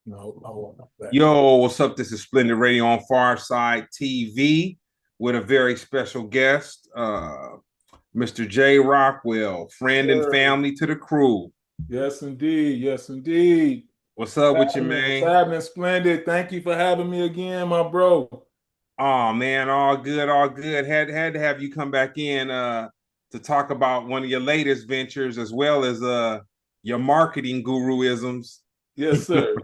No, I won't know that. Yo, what's up? This is Splendid Radio on Farside TV with a very special guest, Mr. J. Rockwell, friend and Sir. family to the crew. Yes, indeed. Yes, indeed. What's up with you, What's man? happening, Splendid? Thank you for having me again, my bro. Oh man, all good, all good. Had to have you come back in to talk about one of your latest ventures as well as your marketing guruisms. Yes, sir.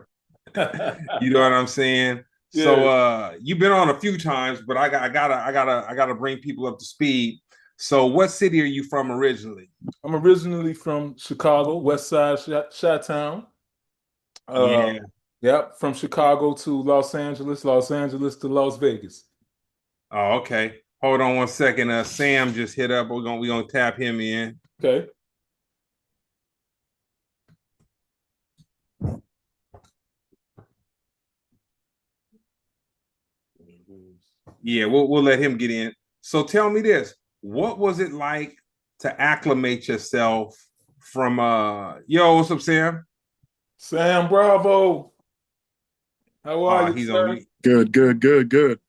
You know what I'm saying? So Yeah, you've been on a few times, but I gotta bring people up to speed. So what city are you from originally? I'm originally from Chicago, West Side, Chi-Town. Uh, Yeah. yep, from Chicago to Los Angeles, Los Angeles to Las Vegas. Oh, okay. Hold on one second. Sam just hit up. We're gonna tap him in. Okay. Yeah, we'll let him get in. So tell me this: what was it like to acclimate yourself from yo? What's up, Sam? Sam Bravo, how are you, He's on sir? mute. Good, good, good, good.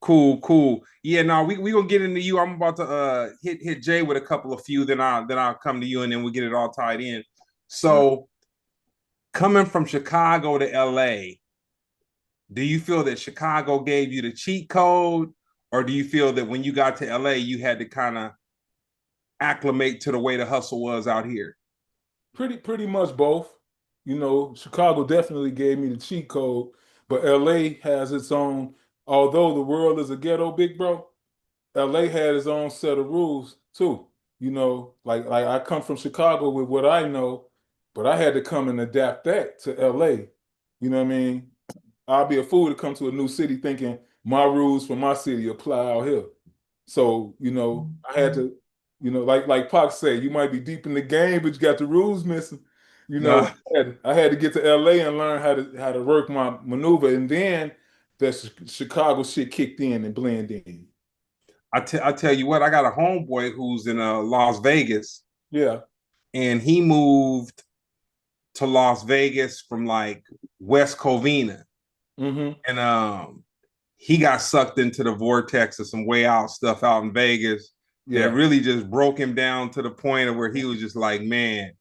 Cool, cool. Yeah, no, we gonna get into you. I'm about to hit Jay with a couple of few, then I'll come to you and then we'll get it all tied in. All right. So coming from Chicago to LA, do you feel that Chicago gave you the cheat code, or do you feel that when you got to LA you had to kind of acclimate to the way the hustle was out here? Pretty much both. You know, Chicago definitely gave me the cheat code, but LA has its own, although the world is a ghetto, big bro, LA had its own set of rules too. You know, like I come from Chicago with what I know, but I had to come and adapt that to LA. You know what I mean? I'll be a fool to come to a new city thinking my rules for my city apply out here. So, I had to, like Pac say, you might be deep in the game, but you got the rules missing. No, I had to get to LA and learn how to work my maneuver, and then the Chicago shit kicked in and blended in. I tell you what, I got a homeboy who's in Las Vegas, Yeah. and he moved to Las Vegas from like West Covina, Hmm. and he got sucked into the vortex of some way out stuff out in Vegas that Yeah. really just broke him down to the point of where he was just like, man,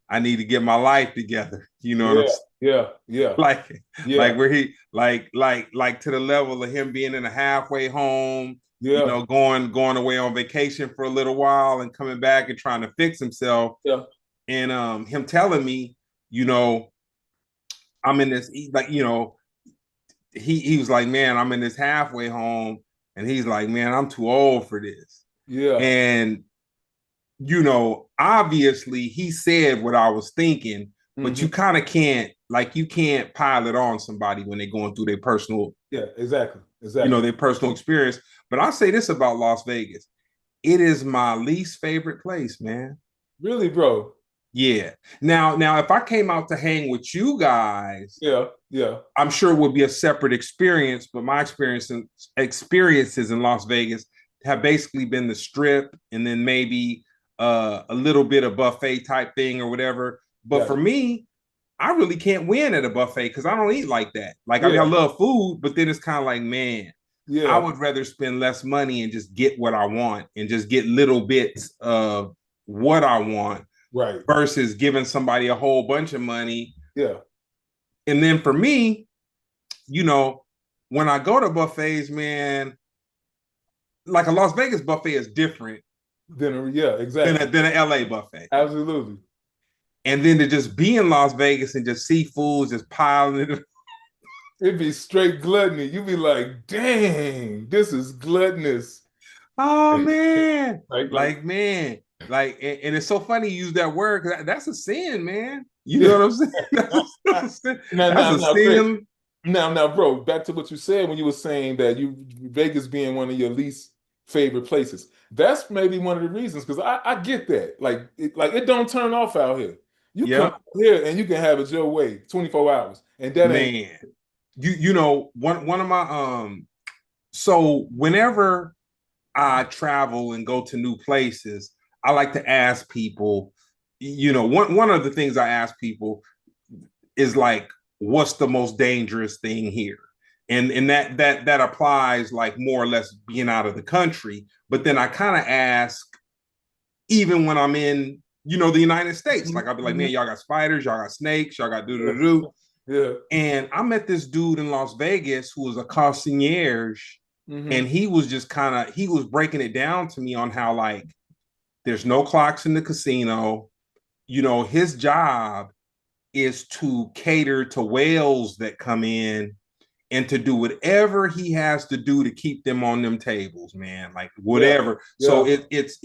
I need to get my life together. You know what I'm Yeah. saying? Yeah. Yeah. Like Yeah. where he like to the level of him being in a halfway home, Yeah. going away on vacation for a little while and coming back and trying to fix himself. Yeah. And him telling me, you know, I'm in this like, he was like, man, I'm in this halfway home. And he's like, man, I'm too old for this. Yeah. And, obviously he said what I was thinking, but Hmm. you kind of can't, like, you can't pile it on somebody when they're going through their personal, Yeah. Exactly. Exactly. their personal experience. But I'll say this about Las Vegas. It is my least favorite place, man. Really, bro. Yeah. Now, if I came out to hang with you guys, Yeah. Yeah. I'm sure it would be a separate experience, but my experiences in Las Vegas have basically been the strip and then maybe a little bit of buffet type thing or whatever. But for Gotcha. me, I really can't win at a buffet because I don't eat like that. Like, I mean, I Yeah. love food, but then it's kind of like, man, I Yeah. would rather spend less money and just get what I want and just get little bits of what I want Right. versus giving somebody a whole bunch of money. Yeah. And then for me, you know, when I go to buffets, man, like a Las Vegas buffet is different Then yeah, than exactly. an LA buffet. Absolutely. And then to just be in Las Vegas and just see fools just piling it. It'd be straight gluttony. You'd be like, dang, this is gluttonous. Oh man, Like, like man, like and it's so funny you use that word because that's a sin, man. You know yeah. what I'm saying? That's a sin. Now, That's now, a now, Chris. sin. Now, bro, back to what you said when you were saying that you Vegas being one of your least favorite places. That's maybe one of the reasons because I get that. Like it don't turn off out here. You come Yep, out here and you can have it your way 24 hours. And that ain't man. One of my so whenever I travel and go to new places, I like to ask people, one of the things I ask people is like, what's the most dangerous thing here? And that applies like more or less being out of the country. But then I kind of ask, even when I'm in, the United States, like I'll be like, man, y'all got spiders, y'all got snakes, y'all got do do do. Yeah. And I met this dude in Las Vegas who was a concierge, and he was just he was breaking it down to me on how like there's no clocks in the casino. His job is to cater to whales that come in and to do whatever he has to do to keep them on them tables, man. Like Yeah. whatever. So Yeah. it's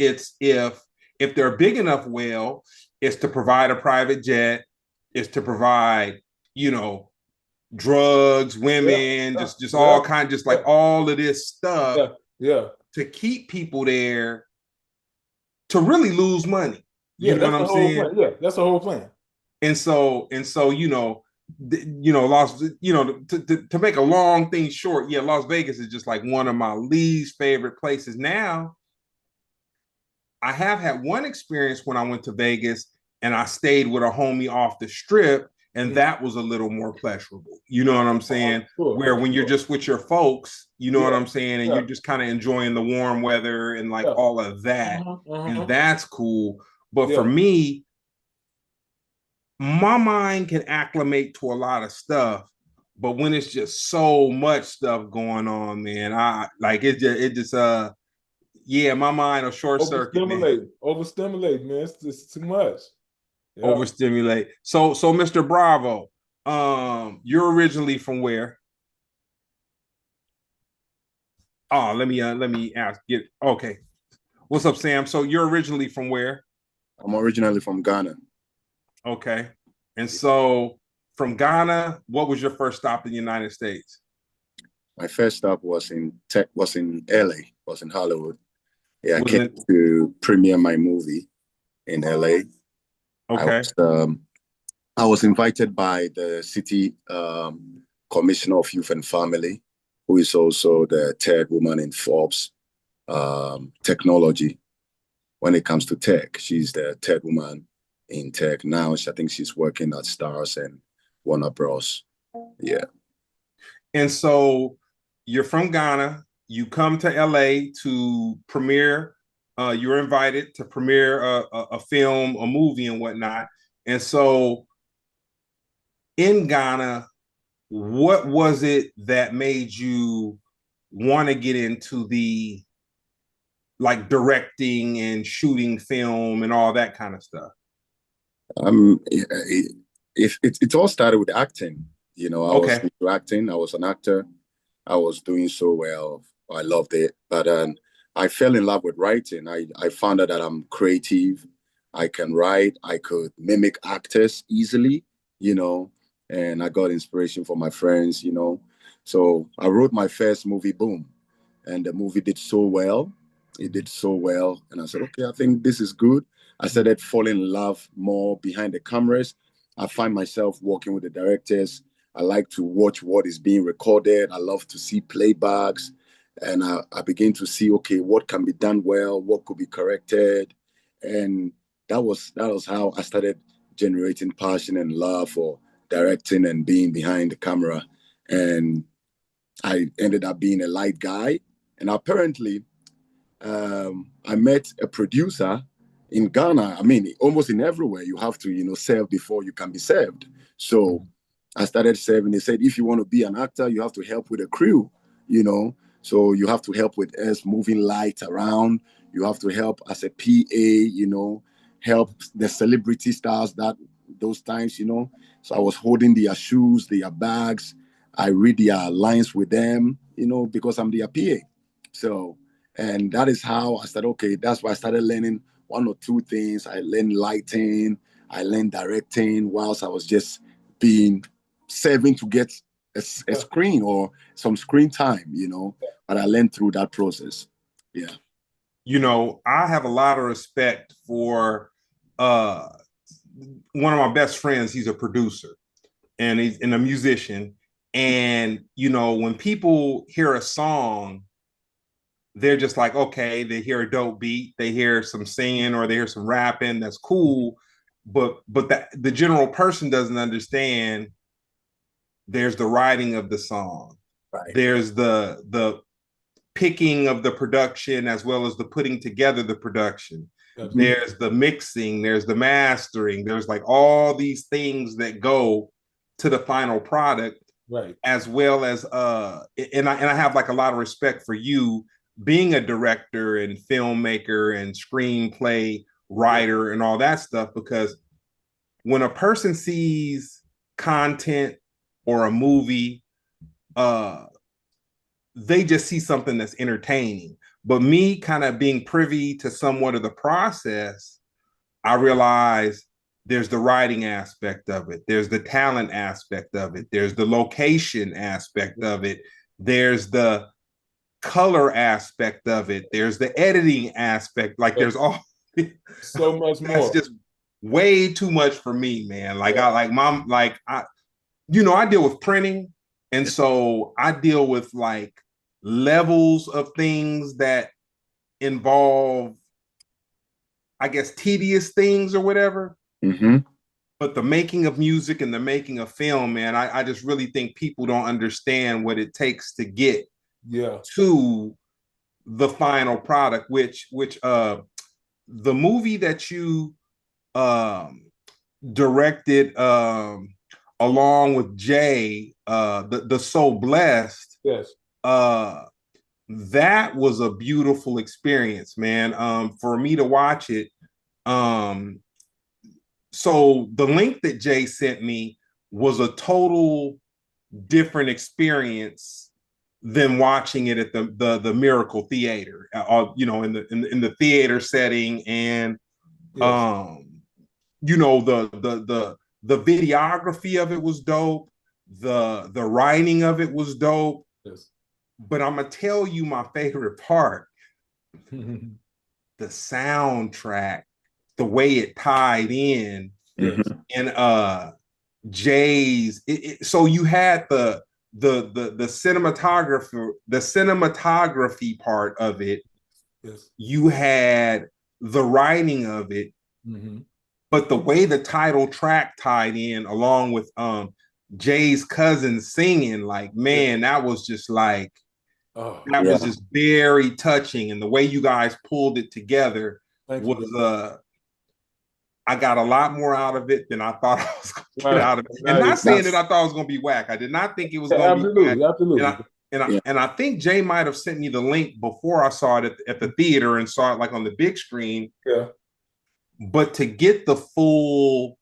if they're a big enough whale, it's to provide a private jet, it's to provide, you know, drugs, Yeah. women, Yeah. just Yeah. all kind, just like Yeah. all of this stuff Yeah. Yeah. to keep people there to really lose money. You Yeah. know what That's I'm the whole saying? plan. Yeah. That's the whole plan. And so Las to make a long thing short, yeah, Las Vegas is just like one of my least favorite places. Now I have had one experience when I went to Vegas and I stayed with a homie off the strip, and Mhm. that was a little more pleasurable. You know what I'm saying? Sure. Where when you're Sure. just with your folks, you know what Yeah. I'm saying, and Yeah. you're just kind of enjoying the warm weather and like Yeah. all of that, Uh-huh. and Uh-huh. that's cool. But for Yeah. me, my mind can acclimate to a lot of stuff, but when it's just so much stuff going on, man, I like it just yeah, my mind will short circuit, man. Overstimulate. Overstimulate, man. It's too much. Yeah. Overstimulate. So Mr. Bravo, you're originally from where? Oh, let me ask. Get okay. What's up, Sam? So you're originally from where? I'm originally from Ghana. Okay. And so from Ghana, what was your first stop in the United States? My first stop was in LA, was in Hollywood. Yeah, I Was came it to premiere my movie in LA. I okay? was um, I was invited by the city commissioner of youth and family, who is also the third woman in Forbes technology. When it comes to tech, she's the third woman in tech now. I think she's working at Stars and Warner Bros. Yeah. And so you're from Ghana. You come to LA to premiere. You're invited to premiere a film, a movie, and whatnot. And so in Ghana, what was it that made you want to get into the like directing and shooting film and all that kind of stuff? It all started with acting. I was Okay. into acting. I was an actor. I was doing so well. I loved it. But I fell in love with writing. I found out that I'm creative. I can write. I could mimic actors easily, you know, and I got inspiration from my friends. So I wrote my first movie, Boom, and the movie did so well. It did so well. And I said, okay, I think this is good. I started falling in love more behind the cameras. I find myself working with the directors. I like to watch what is being recorded. I love to see playbacks. And I begin to see, okay, what can be done well, what could be corrected. And that was how I started generating passion and love for directing and being behind the camera. And I ended up being a light guy. And apparently, I met a producer in Ghana. I mean, almost in everywhere, you have to, serve before you can be served. So I started serving. They said, if you want to be an actor, you have to help with a crew, you know. So you have to help with us moving lights around. You have to help as a PA, help the celebrity stars those times. So I was holding their shoes, their bags. I read their lines with them, because I'm their PA. So, and that is how I started. Okay, that's why I started learning one or two things. I learned lighting, I learned directing whilst I was just being serving to get a screen or some screen time. But I learned through that process. Yeah. I have a lot of respect for uh one of my best friends. He's a producer and he's a musician. And when people hear a song, they're just like, okay, they hear a dope beat, they hear some singing or they hear some rapping, that's cool. But the general person doesn't understand there's the writing of the song, Right. there's the picking of the production as well as the putting together the production. Absolutely. There's the mixing, there's the mastering, there's like all these things that go to the final product, Right. as well as and I have like a lot of respect for you being a director and filmmaker and screenplay writer and all that stuff, because when a person sees content or a movie, they just see something that's entertaining. But me kind of being privy to somewhat of the process, I realize there's the writing aspect of it, there's the talent aspect of it, there's the location aspect of it, there's the color aspect of it, there's the editing aspect. Like there's all so much more. That's just way too much for me, man. Like I like mom, like I deal with printing, and so I deal with like levels of things that involve, I guess, tedious things or whatever. Mm-hmm. But the making of music and the making of film, man, I just really think people don't understand what it takes to get to the final product, which the movie that you directed along with Jay, the So Blessed. Yes. That was a beautiful experience, man. For me to watch it. So the link that Jay sent me was a total different experience than watching it at the Miracle Theater, in the theater setting, and the videography of it was dope, the writing of it was dope. Yes. But I'm gonna tell you my favorite part: the soundtrack, the way it tied in, and Jay's. So you had the cinematography part of it. Yes. You had the writing of it, but the way the title track tied in, along with Jay's cousin singing, like, man, that was just like, that was just very touching. And the way you guys pulled it together was I got a lot more out of it than I thought I was going to get out of it. And not saying that I thought it was going to be whack. I did not think it was going to be whack. Absolutely. And I think Jay might have sent me the link before I saw it at the theater and saw it like on the big screen. Yeah. But to get the full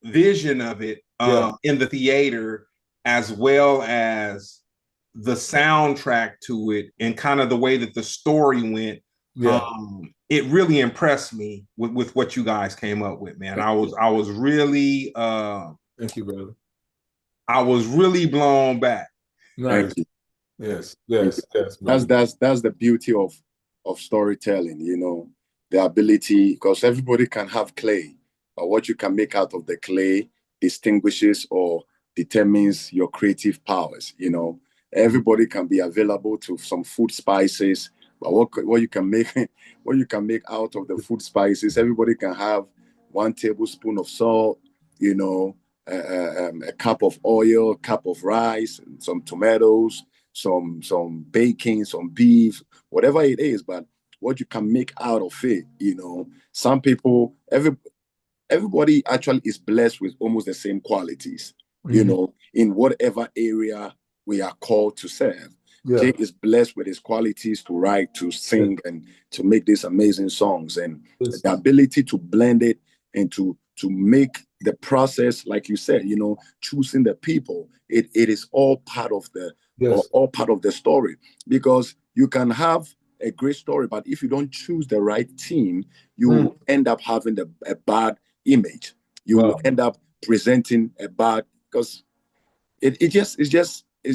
vision of it in the theater, as well as the soundtrack to it and kind of the way that the story went, it really impressed me with what you guys came up with, man. I was really thank you, brother. I was really blown back. Nice. Yes. That's the beauty of storytelling, the ability, because everybody can have clay, but what you can make out of the clay distinguishes or determines your creative powers. Everybody can be available to some food spices, but what you can make out of the food spices, everybody can have 1 tablespoon of salt, a cup of oil, a cup of rice, some tomatoes, some bacon, some beef, whatever it is. But what you can make out of it, some people, everybody actually is blessed with almost the same qualities, in whatever area we are called to serve. Jay is blessed with his qualities to write, to sing, and to make these amazing songs, and the ability to blend it and to make the process, like you said, choosing the people. It is all part of all part of the story, because you can have a great story, but if you don't choose the right team, you will end up having a bad image. You will end up presenting a bad, because it's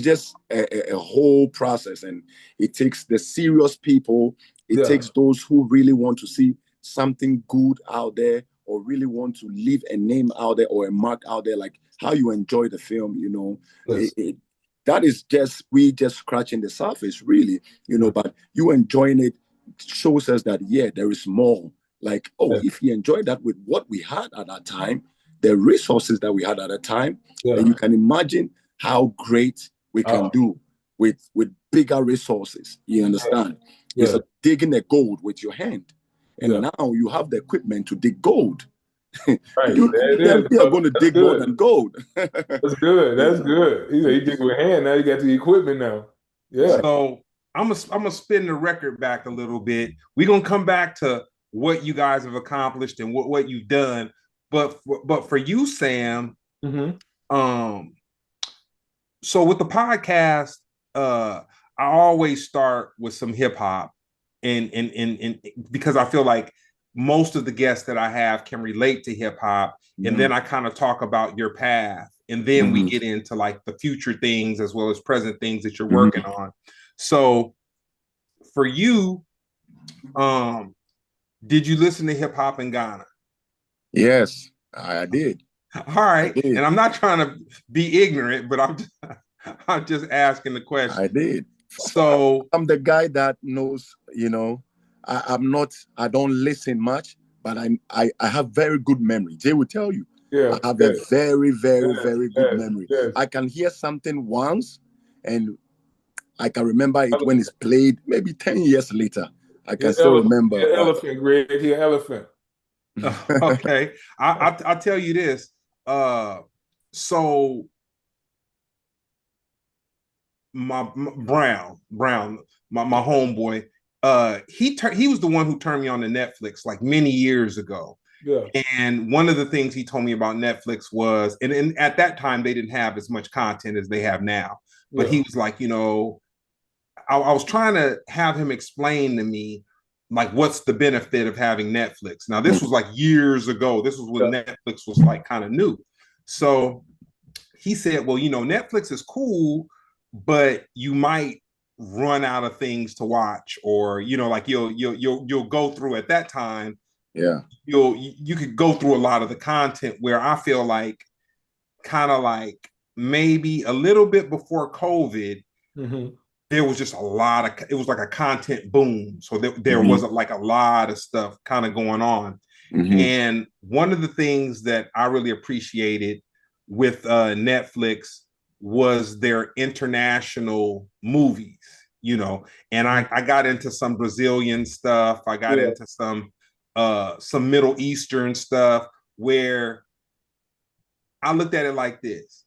just a whole process, and it takes the serious people. It takes those who really want to see something good out there, or really want to leave a name out there or a mark out there, like how you enjoy the film. That is we just scratching the surface, really. But you enjoying it shows us that there is more. Like, if he enjoyed that with what we had at that time, the resources that we had at the time, then you can imagine how great we can do with bigger resources. You understand? It's like digging a gold with your hand. And now you have the equipment to dig gold. Right. You are going to dig more than gold. That's good. That's good. He dig with hand. Now you got the equipment now. Yeah. So I'm gonna spin the record back a little bit. We're gonna come back to what you guys have accomplished and what you've done. But for you, Sam, so with the podcast, I always start with some hip hop, and because I feel like most of the guests that I have can relate to hip hop, and then I kind of talk about your path, and then we get into like the future things as well as present things that you're working on. So for you, did you listen to hip hop in Ghana? Yes, I did. All right, and I'm not trying to be ignorant, but I'm just asking the question. I did. So I'm the guy that knows, you know, I don't listen much, but I have very good memory. Jay will tell you. I have a very, very, very good memory. I can hear something once and I can remember it when it's played, maybe 10 years later. I can still remember. Elephant, Greg. He an elephant. Okay. I'll tell you this. So my Brown, my homeboy, he was the one who turned me on to Netflix like many years ago. Yeah. And one of the things he told me about Netflix was, and at that time they didn't have as much content as they have now. But he was like, you know, I was trying to have him explain to me like what's the benefit of having Netflix. Now this was like years ago. This was when Netflix was like kind of new. So he said, well, you know, Netflix is cool, but you might run out of things to watch, or you know, like you'll go through at that time. Yeah, you could go through a lot of the content where I feel like kind of like maybe a little bit before COVID, there was just a lot of, it was like a content boom. So there wasn't like a lot of stuff kind of going on. And one of the things that I really appreciated with Netflix was their international movies, you know, and I got into some Brazilian stuff. I got into some Middle Eastern stuff where I looked at it like this.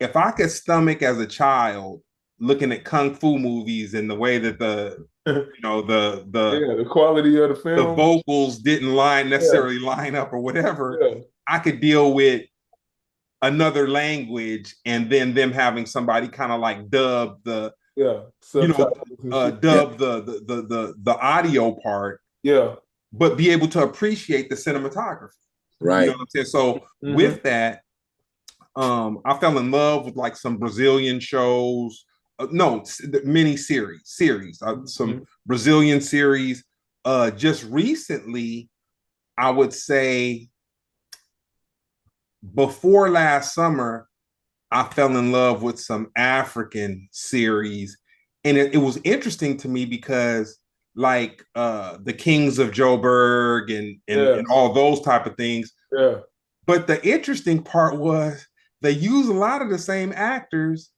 If I could stomach as a child looking at kung fu movies and the way that the quality of the film, the vocals didn't necessarily line up or whatever, I could deal with another language and then them having somebody kind of like dub the dub the audio part, but be able to appreciate the cinematography. Right. You know what I'm saying? So with that, I fell in love with like some Brazilian shows. Mini series, some Brazilian series. Just recently, I would say before last summer, I fell in love with some African series. And it was interesting to me because like the Kings of Joburg and all those type of things. Yeah. But the interesting part was they use a lot of the same actors.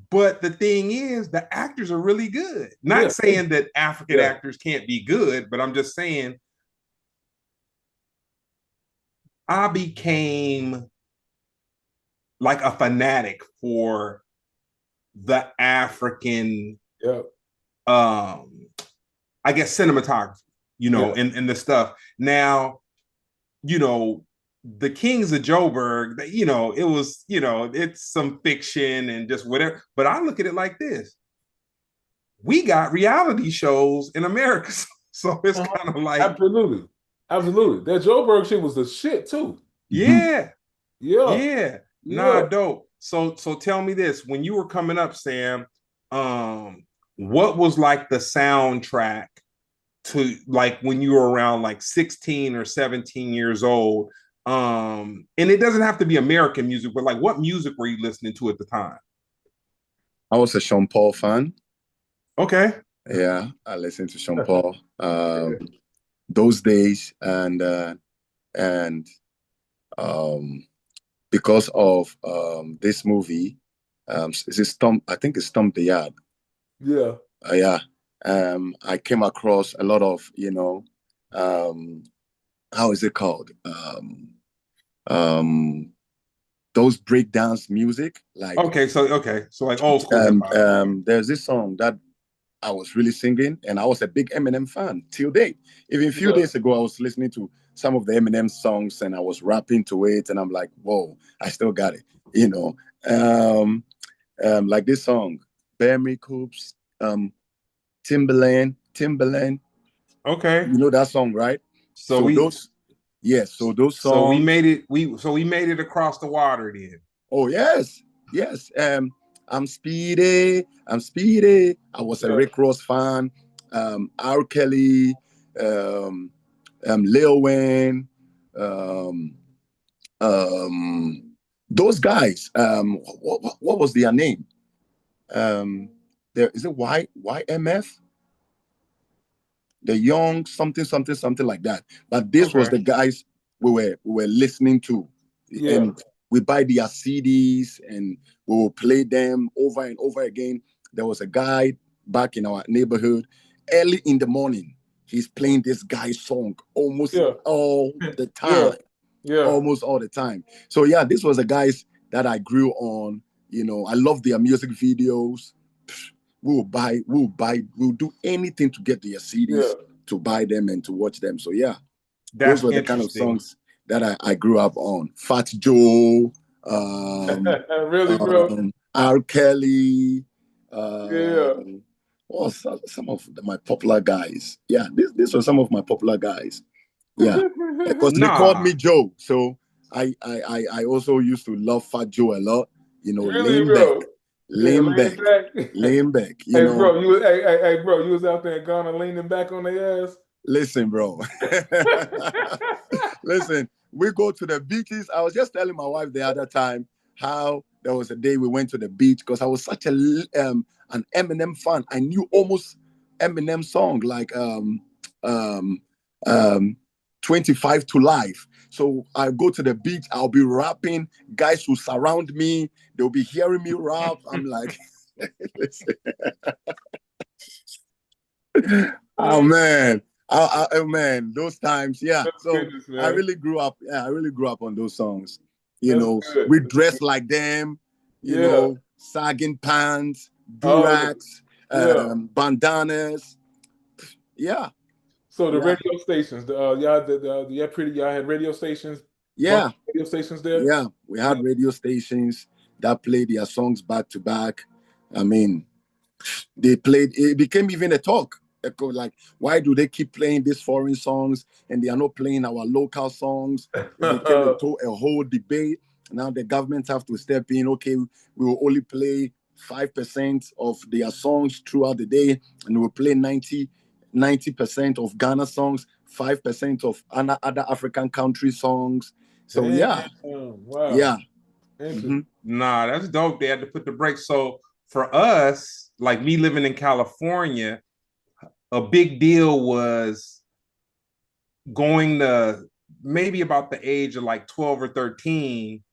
But the thing is, the actors are really good. Not saying that African actors can't be good, but I'm just saying I became like a fanatic for the African, I guess, cinematography, you know, and the stuff. Now, you know, the Kings of Joburg, you know, it was, you know, it's some fiction and just whatever. But I look at it like this. We got reality shows in America. So it's kind of like. Absolutely. That Joburg shit was the shit too. Yeah. Nah, dope. So tell me this. When you were coming up, Sam, what was like the soundtrack to like when you were around like 16 or 17 years old? And it doesn't have to be American music, but like what music were you listening to at the time? I was a Sean Paul fan. Okay. Yeah, I listened to Sean Paul those days, and because of this movie. Is it Stomp? I think it's Stomp the Yard. Yeah. Yeah. I came across a lot of, how is it called? Um, those breakdance music, like so like old school hip hop. there's this song that I was really singing, and I was a big Eminem fan till date. Even a few Yeah. days ago, I was listening to some of the Eminem songs, and I was rapping to it, and I'm like, "Whoa, I still got it," you know. Like this song, Bear Me Coops, Timberland. Okay. You know that song, right? So So we those, yes, so those so we songs. made it we made it across the water then. Oh yes, yes. I'm Speedy. I was a Yeah. Rick Ross fan. R. Kelly, um, Lil Wayne, um, those guys. What was their name? There is it YMF, the young something like that. But this was Okay. the guys we were listening to, Yeah. and we buy their CDs and we will play them over and over again. There was a guy back in our neighborhood early in the morning. He's playing this guy's song almost Yeah. all the Yeah. time, Yeah. almost all the time. So yeah, this was the guys that I grew on. I love their music videos. We'll do anything to get their Yeah. CDs, to buy them and to watch them. So yeah, those That's were the kind of interesting. songs that I grew up on. Fat Joe, Really, bro? R. Kelly, Yeah. well, some of my popular guys. Yeah, these were some of my popular guys. Yeah, because they called Nah, me Joe, so I also used to love Fat Joe a lot. Really, lean back, bro? Yeah, lean leaning back, back. lean back. Hey, bro, hey, bro, you was out there in Ghana leaning back on their ass. Listen, bro. Listen, we go to the beaches. I was just telling my wife the other time how there was a day we went to the beach because I was such an Eminem fan. I knew almost Eminem song like um um 25 to Life. So I go to the beach, I'll be rapping, guys will surround me, they'll be hearing me rap. I'm like, listen. Oh man. Oh man, those times, yeah. That's So goodness, I man. really grew up. Yeah, I really grew up on those songs. That's good. We dressed like them. Yeah. Sagging pants, Oh, durags, yeah. bandanas. Yeah, So the yeah, radio stations, y'all, y'all had radio stations, bunch yeah, of radio stations there. yeah. We Yeah. had radio stations that played their songs back to back. I mean, they played, it became even a talk. Like, why do they keep playing these foreign songs and they are not playing our local songs? It became a whole debate. Now the government have to step in. Okay, we will only play 5% of their songs throughout the day, and we'll play 90% of Ghana songs, 5% of other African country songs. So Damn. yeah, Wow. yeah. Interesting. Hmm. nah, that's dope. They had to put the brakes. So for us, like me living in California, a big deal was going to maybe about the age of like 12 or 13.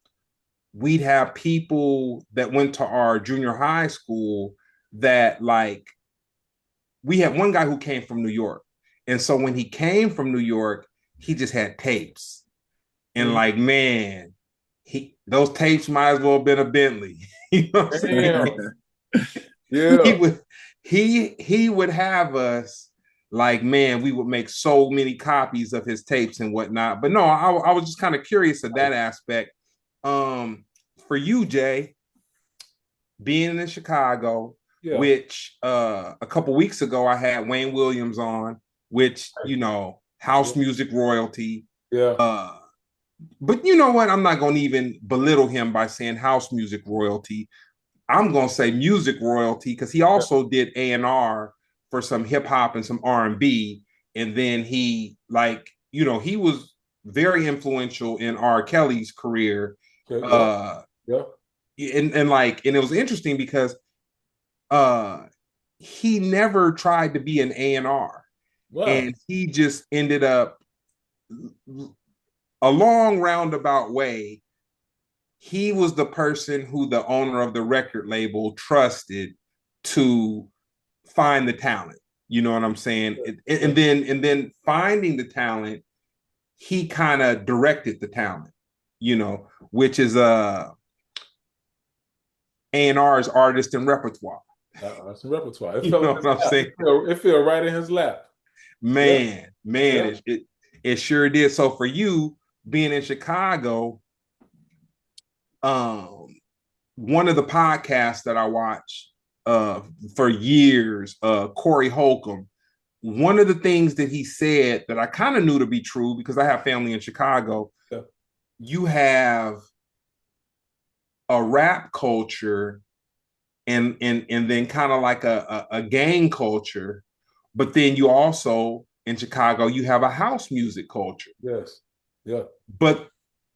We'd have people that went to our junior high school that like we had one guy who came from New York. And so when he came from New York, he just had tapes. And Mhm. like, man, those tapes might as well have been a Bentley. You know what I'm saying? Damn. He Yeah. would he would have us like, man, we would make so many copies of his tapes and whatnot. But no, I was just kind of curious of that aspect. Um, for you, Jay, being in Chicago, Yeah. which a couple weeks ago I had Wayne Williams on, which house music royalty. Yeah. Uh, but you know what? I'm not going to even belittle him by saying house music royalty. I'm gonna say music royalty because he also did A&R for some hip hop and some R&B, and then he he was very influential in R. Kelly's career. Okay. Yeah. Uh, Yeah. and it was interesting because uh he never tried to be an A&R, Wow. and he just ended up a long roundabout way, he was the person who the owner of the record label trusted to find the talent. You know what I'm saying? And then finding the talent, he kind of directed the talent, which is A&R's artist and repertoire. That's a repertoire. It You fell in know his what I'm lap. saying? It fell right in his lap. Man, Yeah. it sure did. So for you being in Chicago, one of the podcasts that I watch for years, Corey Holcomb, one of the things that he said that I kind of knew to be true because I have family in Chicago, Yeah. you have a rap culture and then kind of like a gang culture, but then you also in Chicago you have a house music culture. Yes. Yeah. But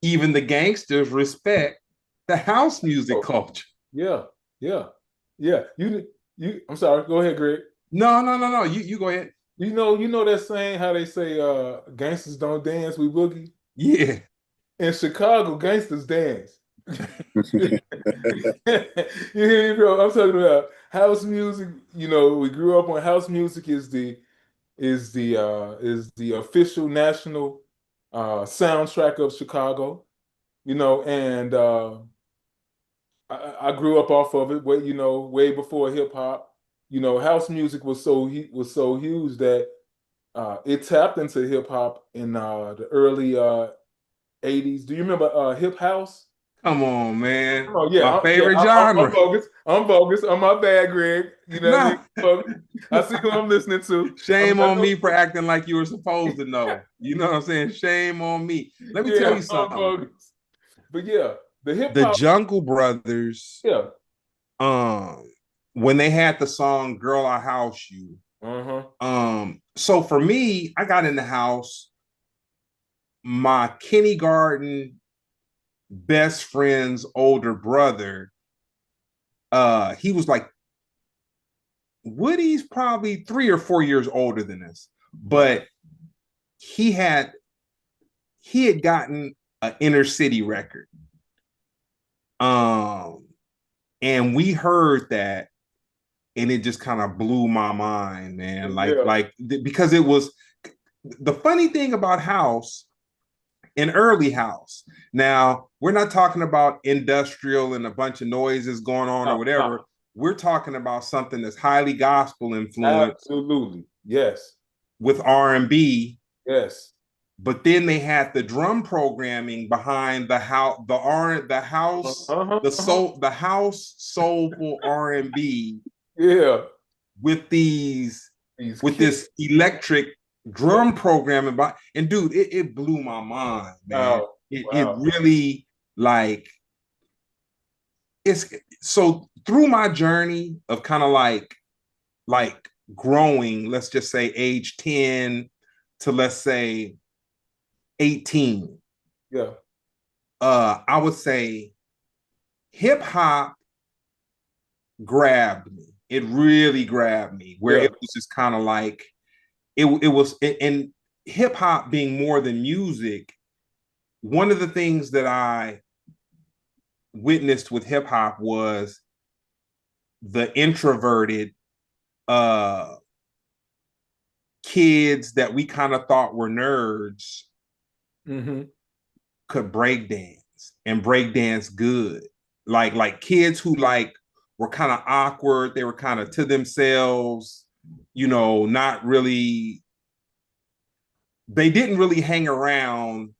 even the gangsters respect the house music culture. Yeah. Yeah. Yeah. You I'm sorry, go ahead, Greg. No. You go ahead. You know that saying how they say gangsters don't dance, we boogie? Yeah. In Chicago, gangsters dance. You hear me, bro? I'm talking about house music. We grew up on house music is the official national soundtrack of Chicago. And I grew up off of it. Way before hip hop. House music was so huge that it tapped into hip hop in the early '80s. Do you remember hip house? Come on, man. Oh yeah, My yeah. favorite I'm genre. bogus. I'm bogus. I'm my bad, Greg. You know what I Nah. mean? Bogus. I see who I'm listening to. Shame on me for acting like you were supposed to know. You know what I'm saying? Shame on me. Let me tell Yeah, you I'm something. bogus. But yeah, the hip The hop. Jungle Brothers, Yeah. um, when they had the song Girl I House You, Uh-huh. so for me, I got in the house, my kindergarten best friend's older brother, he was like Woody's probably 3 or 4 years older than us, but he had gotten an inner city record. And we heard that and it just kind of blew my mind, man. Yeah. Because it was the funny thing about house and early house. Now, we're not talking about industrial and a bunch of noises going on or No, whatever. no. We're talking about something that's highly gospel influenced Absolutely. Yes. with R&B. Yes. But then they had the drum programming behind the house, Uh-huh. the house soulful R&B Yeah. with These this kids. electric Yeah. drum programming and dude, it blew my mind, man. Wow. It Wow. really it's so through my journey of kind of like growing, let's just say age 10 to let's say 18. Yeah. I would say hip hop grabbed me. It really grabbed me where Yeah. it was just kind of like it was and hip hop being more than music. One of the things that I witnessed with hip hop was the introverted uh kids that we kind of thought were nerds Mm-hmm. could break dance and break dance good. Like kids who were kind of awkward, they were kind of to themselves, not really, they didn't really hang around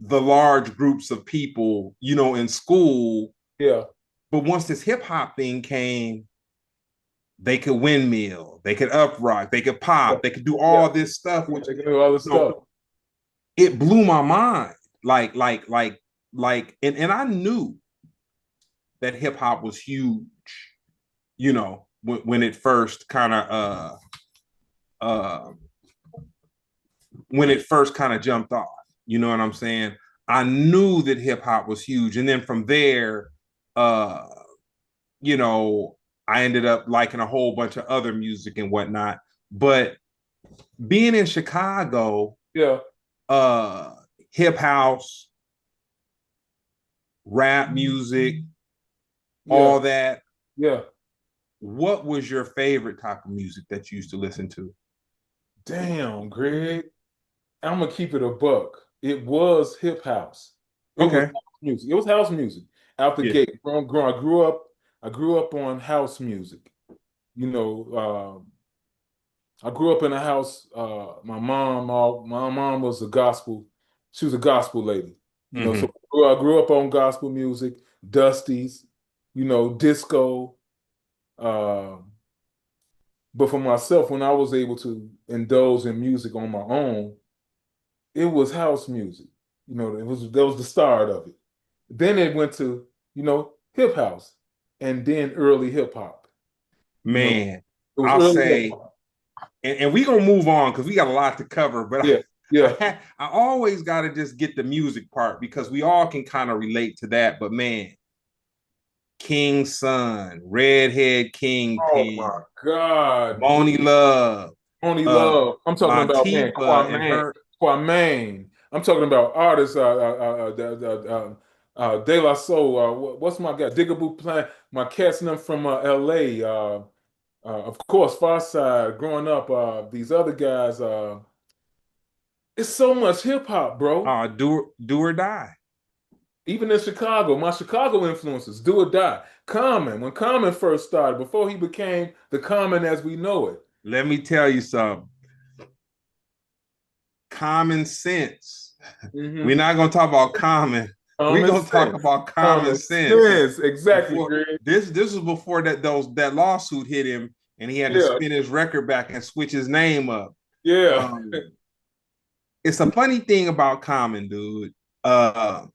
the large groups of people, in school. Yeah. But once this hip hop thing came, they could windmill, they could up rock, they could Yeah. pop, they could do Yeah. all this stuff, which They can do all this stuff. it blew my mind. And I knew that hip hop was huge, when it first kind of when it first kind of jumped off. You know what I'm saying? I knew that hip hop was huge. And then from there, uh, you know, I ended up liking a whole bunch of other music and whatnot. But being in Chicago, Yeah. uh, hip house, rap music, Yeah. all that. Yeah. What was your favorite type of music that you used to listen to? Damn, Greg. I'm gonna keep it a buck. It was hip house. It was Okay. house music. It was house music out the Yeah. gate. I grew up on house music. You know, I grew up in a house. My mom was a gospel. She was a gospel lady. You know, so Mm-hmm. I grew up on gospel music, Dusties, disco. Um, but for myself, when I was able to indulge in music on my own, it was house music. That was the start of it. Then it went to, hip house and then early hip hop. You know, Man, it was I'll early hip say, hop. and we're gonna move on because we got a lot to cover, but Yeah, yeah. I always gotta just get the music part because we all can kind of relate to that. But man, King Son, Redhead Oh Kingpin, my God, bro. Boney Love, Only uh Love. I'm talking about, man, Latifah and her. Kwame. I'm talking about artists, De La Soul. What's my guy? Digaboo Plan. My cats and them from LA. Of course, Farside. Growing up, these other guys. It's so much hip hop, bro. Do or Die. Even in Chicago, my Chicago influences, Do or Die. Common, when Common first started, before he became the Common as we know it. Let me tell you something. Common sense. We're Hmm. not gonna talk about common. We're Common gonna talk sense. about common Common sense. sense. Exactly, Before Greg. this was before that lawsuit hit him and he had to Yeah, spin his record back and switch his name up. yeah, Um, it's a funny thing about Common, dude. Uh,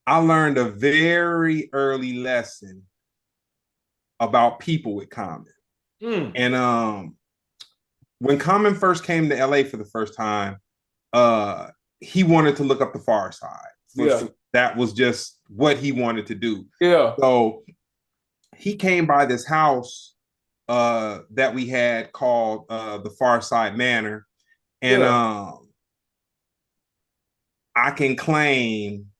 I learned a very early lesson about people with Common. mm, And when Common first came to LA for the first time, uh, he wanted to look up the Far Side. yeah, That was just what he wanted to do. yeah, So he came by this house that we had called the Far Side Manor, and yeah. I can claim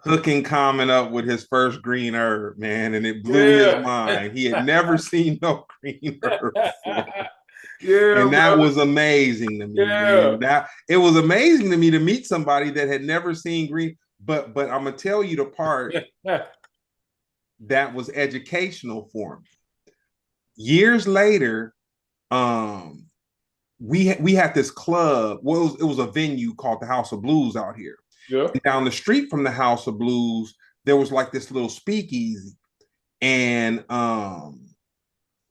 hooking Common up with his first green herb, man, and it blew his Yeah. mind. He had never seen no green herb before. Yeah, And that brother. was amazing to me, Yeah. man. That it was amazing to me to meet somebody that had never seen green. But I'm gonna tell you the part that was educational for me. Years later, um, we had this club. Well, it was a venue called the House of Blues out here. Yeah. And down the street from the House of Blues, there was like this little speakeasy, and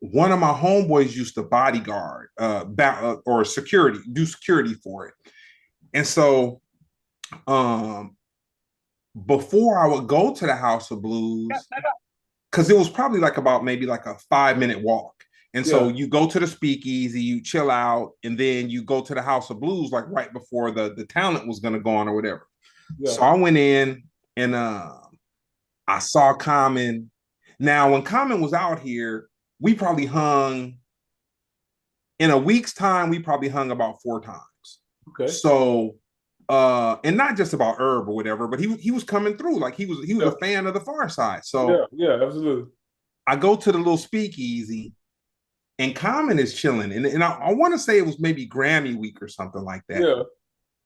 one of my homeboys used to bodyguard or do security for it. And so before I would go to the House of Blues, because it was probably like about maybe like a 5 minute walk. And so Yeah. you go to the speakeasy, you chill out, and then you go to the House of Blues like right before the talent was gonna go on or whatever. Yeah. So I went in and I saw Common. Now, when Common was out here, we probably hung in a week's time, we probably hung about 4 times. Okay. So and not just about herb or whatever, but he was coming through like he was Yeah. a fan of the Far Side. Yeah. So Yeah. Absolutely. I go to the little speakeasy and Common is chilling. And I want to say it was maybe Grammy week or something like that. Yeah.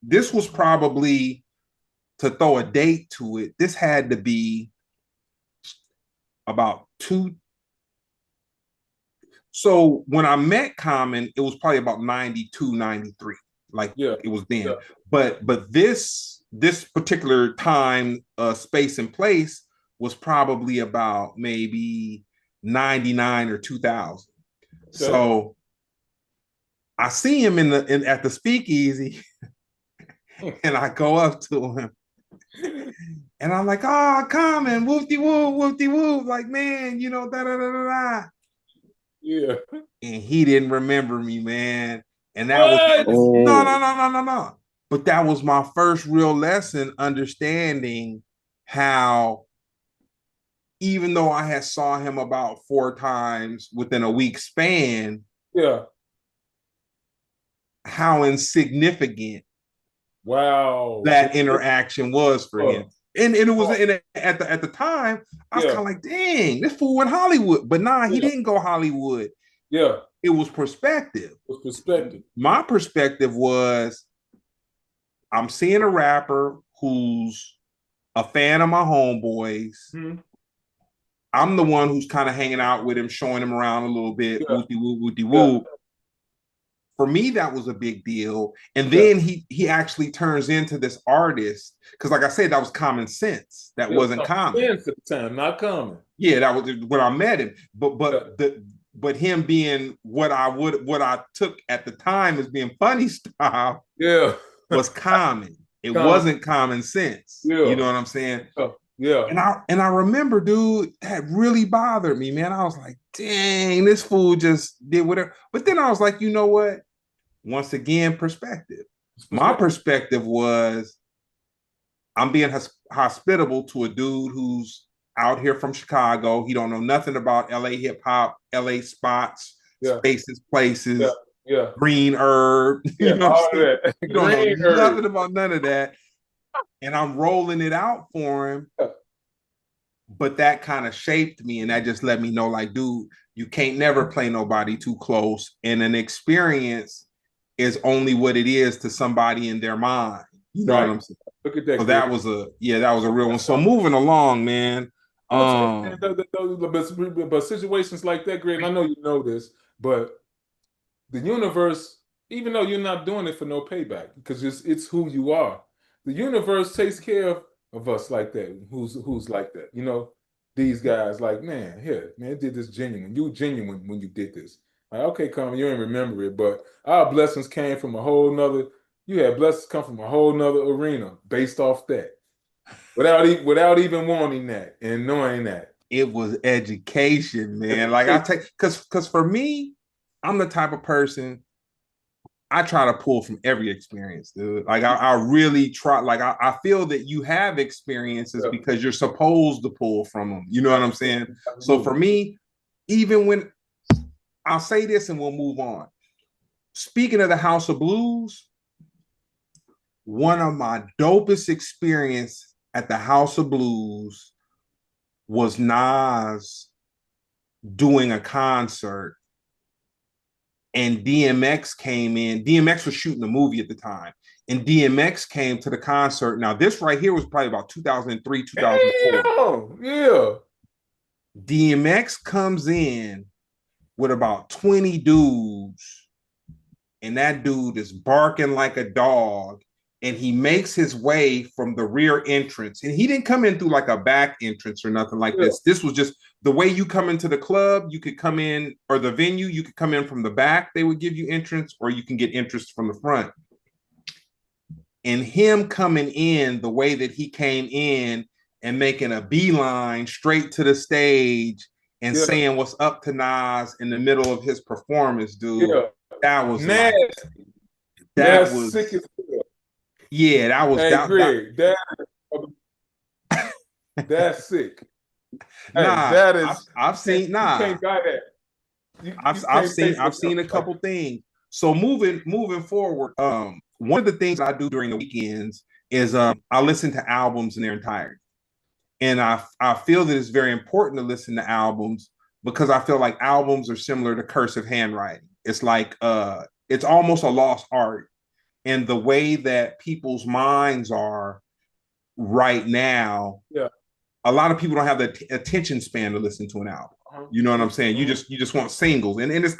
This was probably, to throw a date to it, this had to be about two. So when I met Common, it was probably about 92, 93. Like Yeah. it was then. Yeah. But this particular time, space and place was probably about maybe 99 or 2000. Okay. So I see him at the speakeasy and I go up to him and I'm like, oh, Common, whoop-de whoop, whoop-de whoop. Like, man, da da da da da. Yeah. And he didn't remember me, man. And that was What? no, Oh, no, no, no, no, no. But that was my first real lesson understanding how, even though I had saw him about 4 times within a week span, Yeah. how insignificant Wow. that interaction was for him. And it was at the time, I was kind of like, dang, this fool went Hollywood. But nah, he didn't go Hollywood. Yeah. It was perspective. It was perspective. My perspective was I'm seeing a rapper who's a fan of my homeboys. Mm-hmm. I'm the one who's kind of hanging out with him, showing him around a little bit, wooty woo, wooty woo. For me, that was a big deal. And then he actually turns into this artist. Because like I said, that was common sense. That wasn't common. Sense at the time, not common. Yeah, that was when I met him. But him being what I took at the time as being funny style was common. It wasn't common sense. You know what I'm saying? Yeah. And I remember, dude, that really bothered me, man. I was like, dang, this fool just did whatever. But then I was like, you know what? Once again, perspective. My perspective was I'm being hospitable to a dude who's out here from Chicago. He don't know nothing about LA hip hop, LA spots, spaces, places, green herb. You know what I'm saying? You don't know nothing about none of that. And I'm rolling it out for him. But that kind of shaped me, and that just let me know, like, dude, you can't never play nobody too close. And an experience is only what it is to somebody in their mind. You know what I'm saying? Look at that. So that was a real one. So moving along, man. But situations like that, Greg, and I know you know this, but the universe, even though you're not doing it for no payback, because it's who you are, the universe takes care of us like that. Who's like that? You know, these guys like, man, here, man, it did this genuine. You were genuine when you did this. Like, okay, Carmen, you didn't remember it, but our blessings came from a whole nother. You had blessings come from a whole nother arena based off that, without even wanting that and knowing that. It was education, man. Like I take, because for me, I'm the type of person I try to pull from every experience, dude. Like I really try. Like I feel that you have experiences because you're supposed to pull from them. You know what I'm saying? So for me, even when I'll say this and we'll move on. Speaking of the House of Blues, one of my dopest experience at the House of Blues was Nas doing a concert, and DMX came in. DMX was shooting a movie at the time, and DMX came to the concert. Now, this right here was probably about 2003, 2004. Yeah. DMX comes in with about 20 dudes, and that dude is barking like a dog, and he makes his way from the rear entrance. And he didn't come in through like a back entrance or nothing like this. This was just the way you come into the club. You could come in, or the venue, you could come in from the back. They would give you entrance, or you can get entrance from the front. And him coming in the way that he came in and making a beeline straight to the stage and saying what's up to Nas in the middle of his performance, dude. That was nasty. Like, that was sick as hell. Yeah, that was Greg, that's sick. Nah, that is. I've seen. Nah, you can't buy that. I've seen a couple things. So moving forward, one of the things I do during the weekends is I listen to albums in their entirety, and I feel that it's very important to listen to albums because I feel like albums are similar to cursive handwriting. It's like it's almost a lost art. And the way that people's minds are right now, a lot of people don't have the attention span to listen to an album. You know what I'm saying? You just want singles, and it's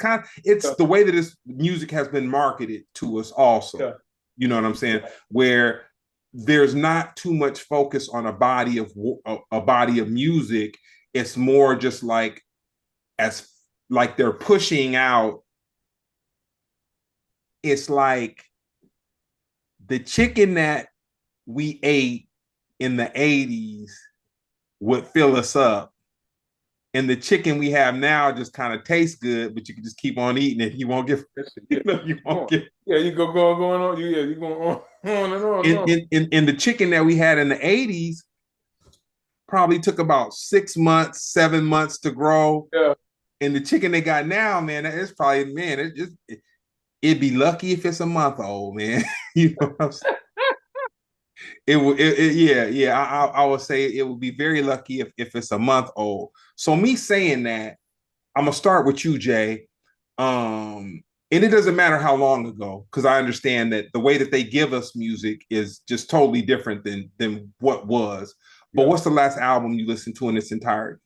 the way that this music has been marketed to us also. You know what I'm saying? Where there's not too much focus on a body of music. It's more just like they're pushing out. It's like the chicken that we ate in the 80s would fill us up. And the chicken we have now just kind of tastes good, but you can just keep on eating it. You won't get, you won't get. Yeah, you go going on. Yeah, you going on and on. And the chicken that we had in the 80s probably took about 6 months, 7 months to grow. Yeah. And the chicken they got now, man, it's probably, man, it'd be lucky if it's a month old, man. You know what I'm saying? Yeah. I would say it would be very lucky if it's a month old. So me saying that, I'm gonna start with you, Jay. And it doesn't matter how long ago, because I understand that the way that they give us music is just totally different than what was. But Yeah. what's the last album you listened to in its entirety?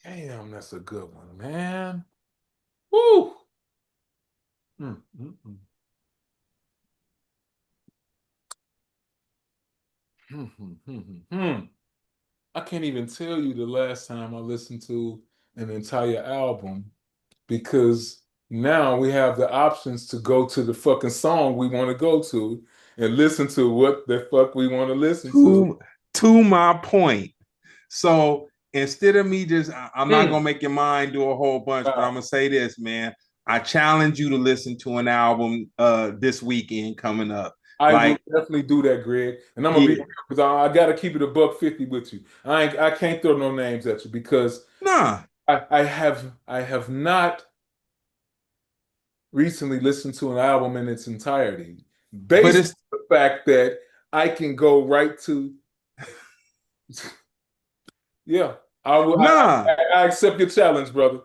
Damn, that's a good one, man. Woo. Mm, mm, mm. Hmm, hmm, hmm, hmm, hmm. I can't even tell you the last time I listened to an entire album because now we have the options to go to the fucking song we want to go to and listen to what the fuck we want to listen to. To my point. So instead of me just, I'm not Mm. gonna make your mind do a whole bunch, but I'm Wow. gonna say this, man. I challenge you to listen to an album this weekend coming up. I will Like, definitely do that, Greg. And I'm gonna be yeah, real because I got to keep it a buck 50 with you. I can't throw no names at you because nah, I have not recently listened to an album in its entirety but based it's on the fact that I can go right to yeah. I will. nah. I accept your challenge, brother.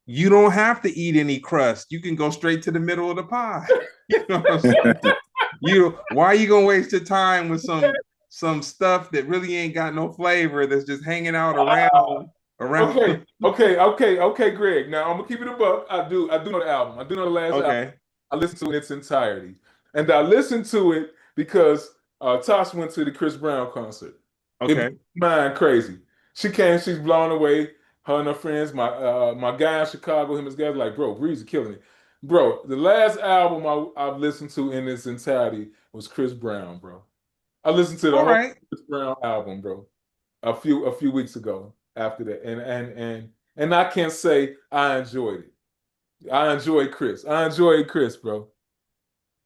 You don't have to eat any crust. You can go straight to the middle of the pie. You know what I'm saying? You why are you gonna waste your time with some stuff that really ain't got no flavor that's just hanging out around? Okay, Greg. Now I'm gonna keep it a buck. I do know the album. I do know the last album. Okay, I listened to it in its entirety, and I listened to it because Tosh went to the Chris Brown concert. It blew okay. my mind crazy. She came. She's blown away. Her and her friends. My guy in Chicago. Him and his guys like, bro, Breezy killing it. Bro, the last album I've listened to in its entirety was Chris Brown, bro. I listened to the All whole right. Chris Brown album, bro, a few weeks ago after that. And I can't say I enjoyed it. I enjoyed Chris. I enjoyed Chris, bro.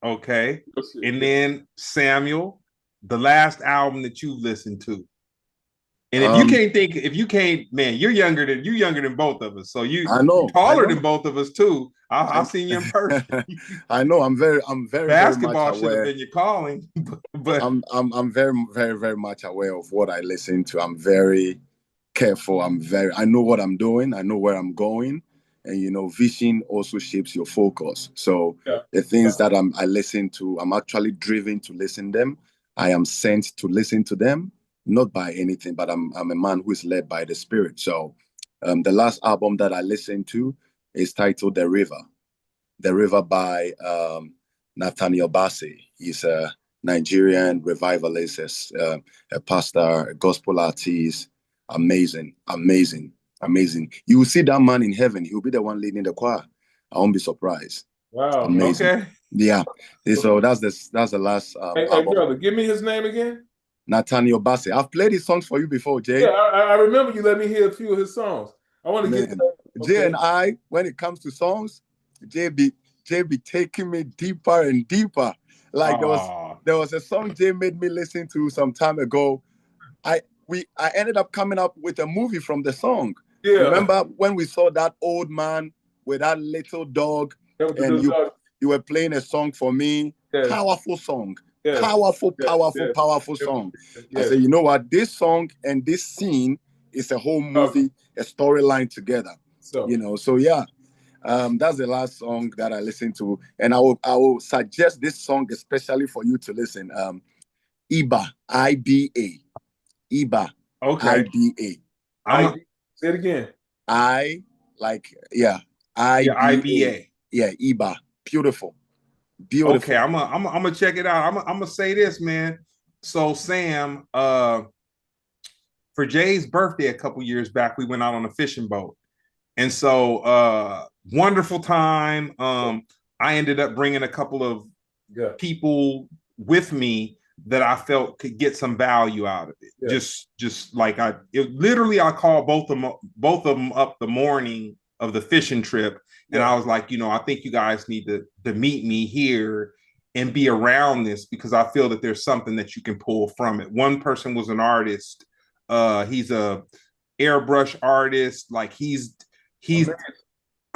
Okay. Real shit. And Yeah. then Samuel, the last album that you've listened to. And Um, if you can't, man, you're younger than both of us. So I you know, I taller know, than both of us too. I, I've seen you in person. I know. I'm very much Basketball should have aware. been your calling, but I'm very much aware of what I listen to. I'm very careful. I know what I'm doing. I know where I'm going, and vision also shapes your focus. So Yeah. the things that I listen to, I'm actually driven to listen them. I am sent to listen to them, not by anything, but I'm a man who is led by the Spirit. So, the last album that I listened to is titled "The River." The River by Nathaniel Bassey. He's a Nigerian revivalist, a pastor, a gospel artist. Amazing, amazing, amazing. You will see that man in heaven. He'll be the one leading the choir. I won't be surprised. Wow. Amazing. okay. Yeah. So that's the last Hey, album. brother, give me his name again. Nathaniel Bassey. I've played his songs for you before, Yeah, Jay. I remember you let me hear a few of his songs. I want to get Man, that. Jay Okay. and I, when it comes to songs, Jay be Jay be taking me deeper and deeper. Like Oh, there was a song Jay made me listen to some time ago. I ended up coming up with a movie from the song. Yeah. Remember when we saw that old man with that little dog, That was the and little you dog. you were playing a song for me? Yes. Powerful song. Yes. Powerful, Yes. powerful, Yes. powerful Yes. song. I Yes. said, you know what? This song and this scene is a whole Okay. movie, a storyline together. So, So yeah, that's the last song that I listened to, and I will suggest this song especially for you to listen. Iba, IBA, Iba, okay. IBA, I'm a say it again. I like yeah, yeah, IBA, IBA. yeah, Iba, beautiful, Okay, beautiful. I'm gonna check it out. I'm gonna say this, man. So Sam, for Jay's birthday a couple years back, we went out on a fishing boat. And so wonderful time. I ended up bringing a couple of Yeah. people with me that I felt could get some value out of it. Yeah. Just like literally I called both of them up the morning of the fishing trip, and Yeah. I was like, I think you guys need to meet me here and be around this because I feel that there's something that you can pull from it. One person was an artist. He's a airbrush artist. Like he's Amazing.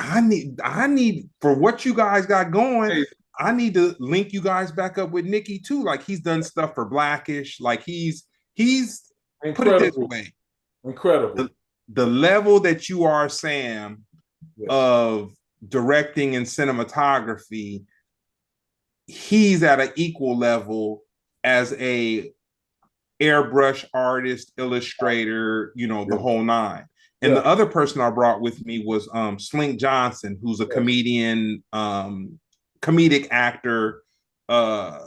I need for what you guys got going. Hey, I need to link you guys back up with Nikki too. Like he's done stuff for Blackish. Like he's put it this incredible, way. incredible. The level that you are, Sam, Yes, of directing and cinematography, he's at an equal level as a airbrush artist, illustrator, the yes, whole nine. And yeah, the other person I brought with me was Slink Johnson, who's a yes, comedian, comedic actor, uh,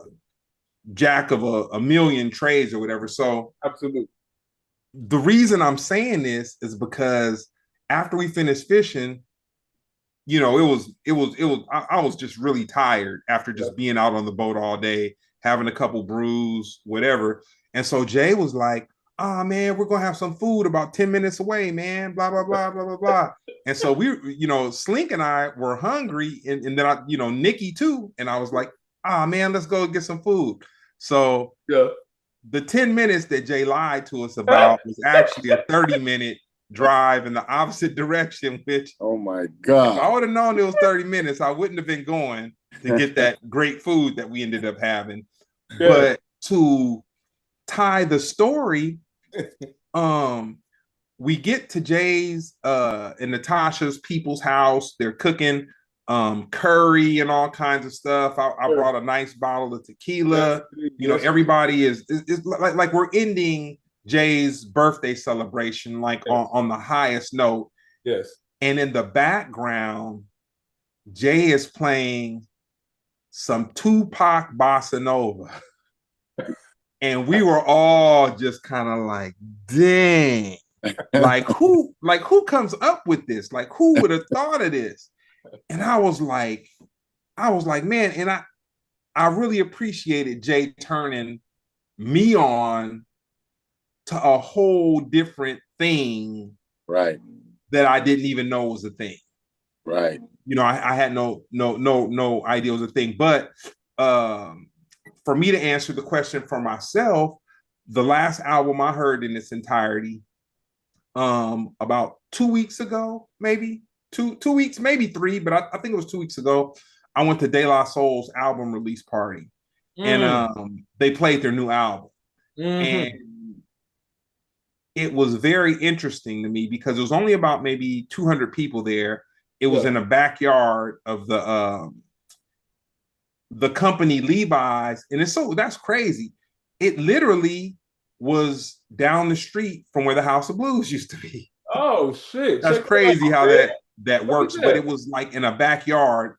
jack of a million trades or whatever. So absolutely. the reason I'm saying this is because after we finished fishing, I was just really tired after Yeah. just being out on the boat all day, having a couple brews, whatever. And so Jay was like, "Oh man, we're gonna have some food about 10 minutes away, man, blah, blah, blah, blah, blah, blah." And so Slink and I were hungry, and then Nikki too. And I was like, "Ah man, let's go get some food." So Yeah. the 10 minutes that Jay lied to us about was actually a 30-minute drive in the opposite direction, which Oh my if I God. would have known it was 30 minutes, I wouldn't have been going to get that great food that we ended up having. Yes. But to tie the story, um, we get to Jay's and Natasha's people's house. They're cooking curry and all kinds of stuff. I brought a nice bottle of Yes. tequila. Yes. Everybody is like we're ending Jay's birthday celebration like Yes. on the highest note. Yes. And in the background, Jay is playing some Tupac bossa nova. And we were all just kind of like, dang, like who comes up with this? Like who would have thought of this? And I was like, man, and I really appreciated Jay turning me on to a whole different thing Right, that I didn't even know was a thing. right. I had no idea it was a thing. But for me to answer the question for myself, the last album I heard in its entirety, about 2 weeks ago, maybe two weeks, maybe three, but I think it was 2 weeks ago. I went to De La Soul's album release party, and Mm. they played their new album, and Mm-hmm. it was very interesting to me because it was only about maybe 200 people there. It was Yeah. in a backyard of the company Levi's, and that's crazy. It literally was down the street from where the House of Blues used to be. Oh shit! That's Check that crazy out, how man. that Look at works, but that. it was like in a backyard.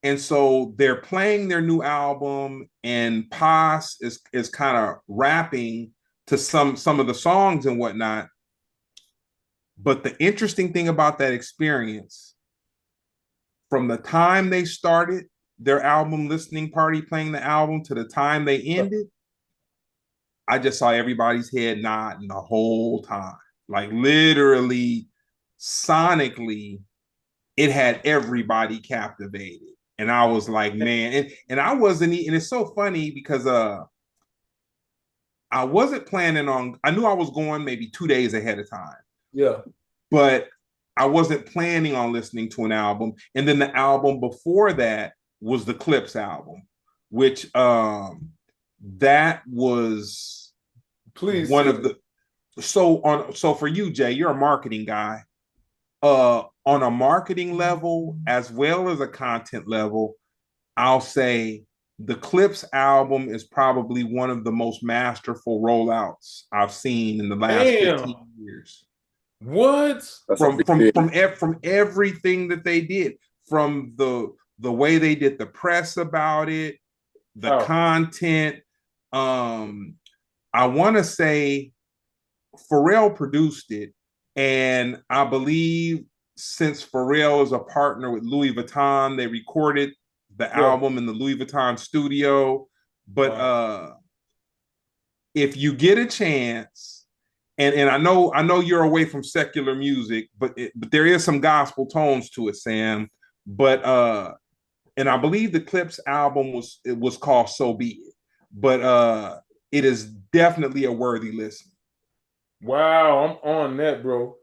And so they're playing their new album, and Paz is kind of rapping to some of the songs and whatnot. But the interesting thing about that experience, from the time they started their album listening party playing the album to the time they ended, I just saw everybody's head nodding the whole time. Like literally, sonically, it had everybody captivated. And I was like, man, and I wasn't, and it's so funny because I wasn't planning on, I knew I was going maybe 2 days ahead of time, Yeah. but I wasn't planning on listening to an album. And then the album before that was the Clips album, which that was Please one say of it. the so for you, Jay, you're a marketing guy. On a marketing level as well as a content level, I'll say the Clips album is probably one of the most masterful rollouts I've seen in the last Damn. 15 years. What? That's a From big from deal. from everything that they did, from the way they did the press about it, the Wow. content. Um, I want to say Pharrell produced it, and I believe since Pharrell is a partner with Louis Vuitton, they recorded the Yeah. album in the Louis Vuitton studio. But Wow. if you get a chance, and I know you're away from secular music, but there is some gospel tones to it, Sam. But and I believe the Clips album was called So Be It. But it is definitely a worthy listen. Wow. I'm on that, bro.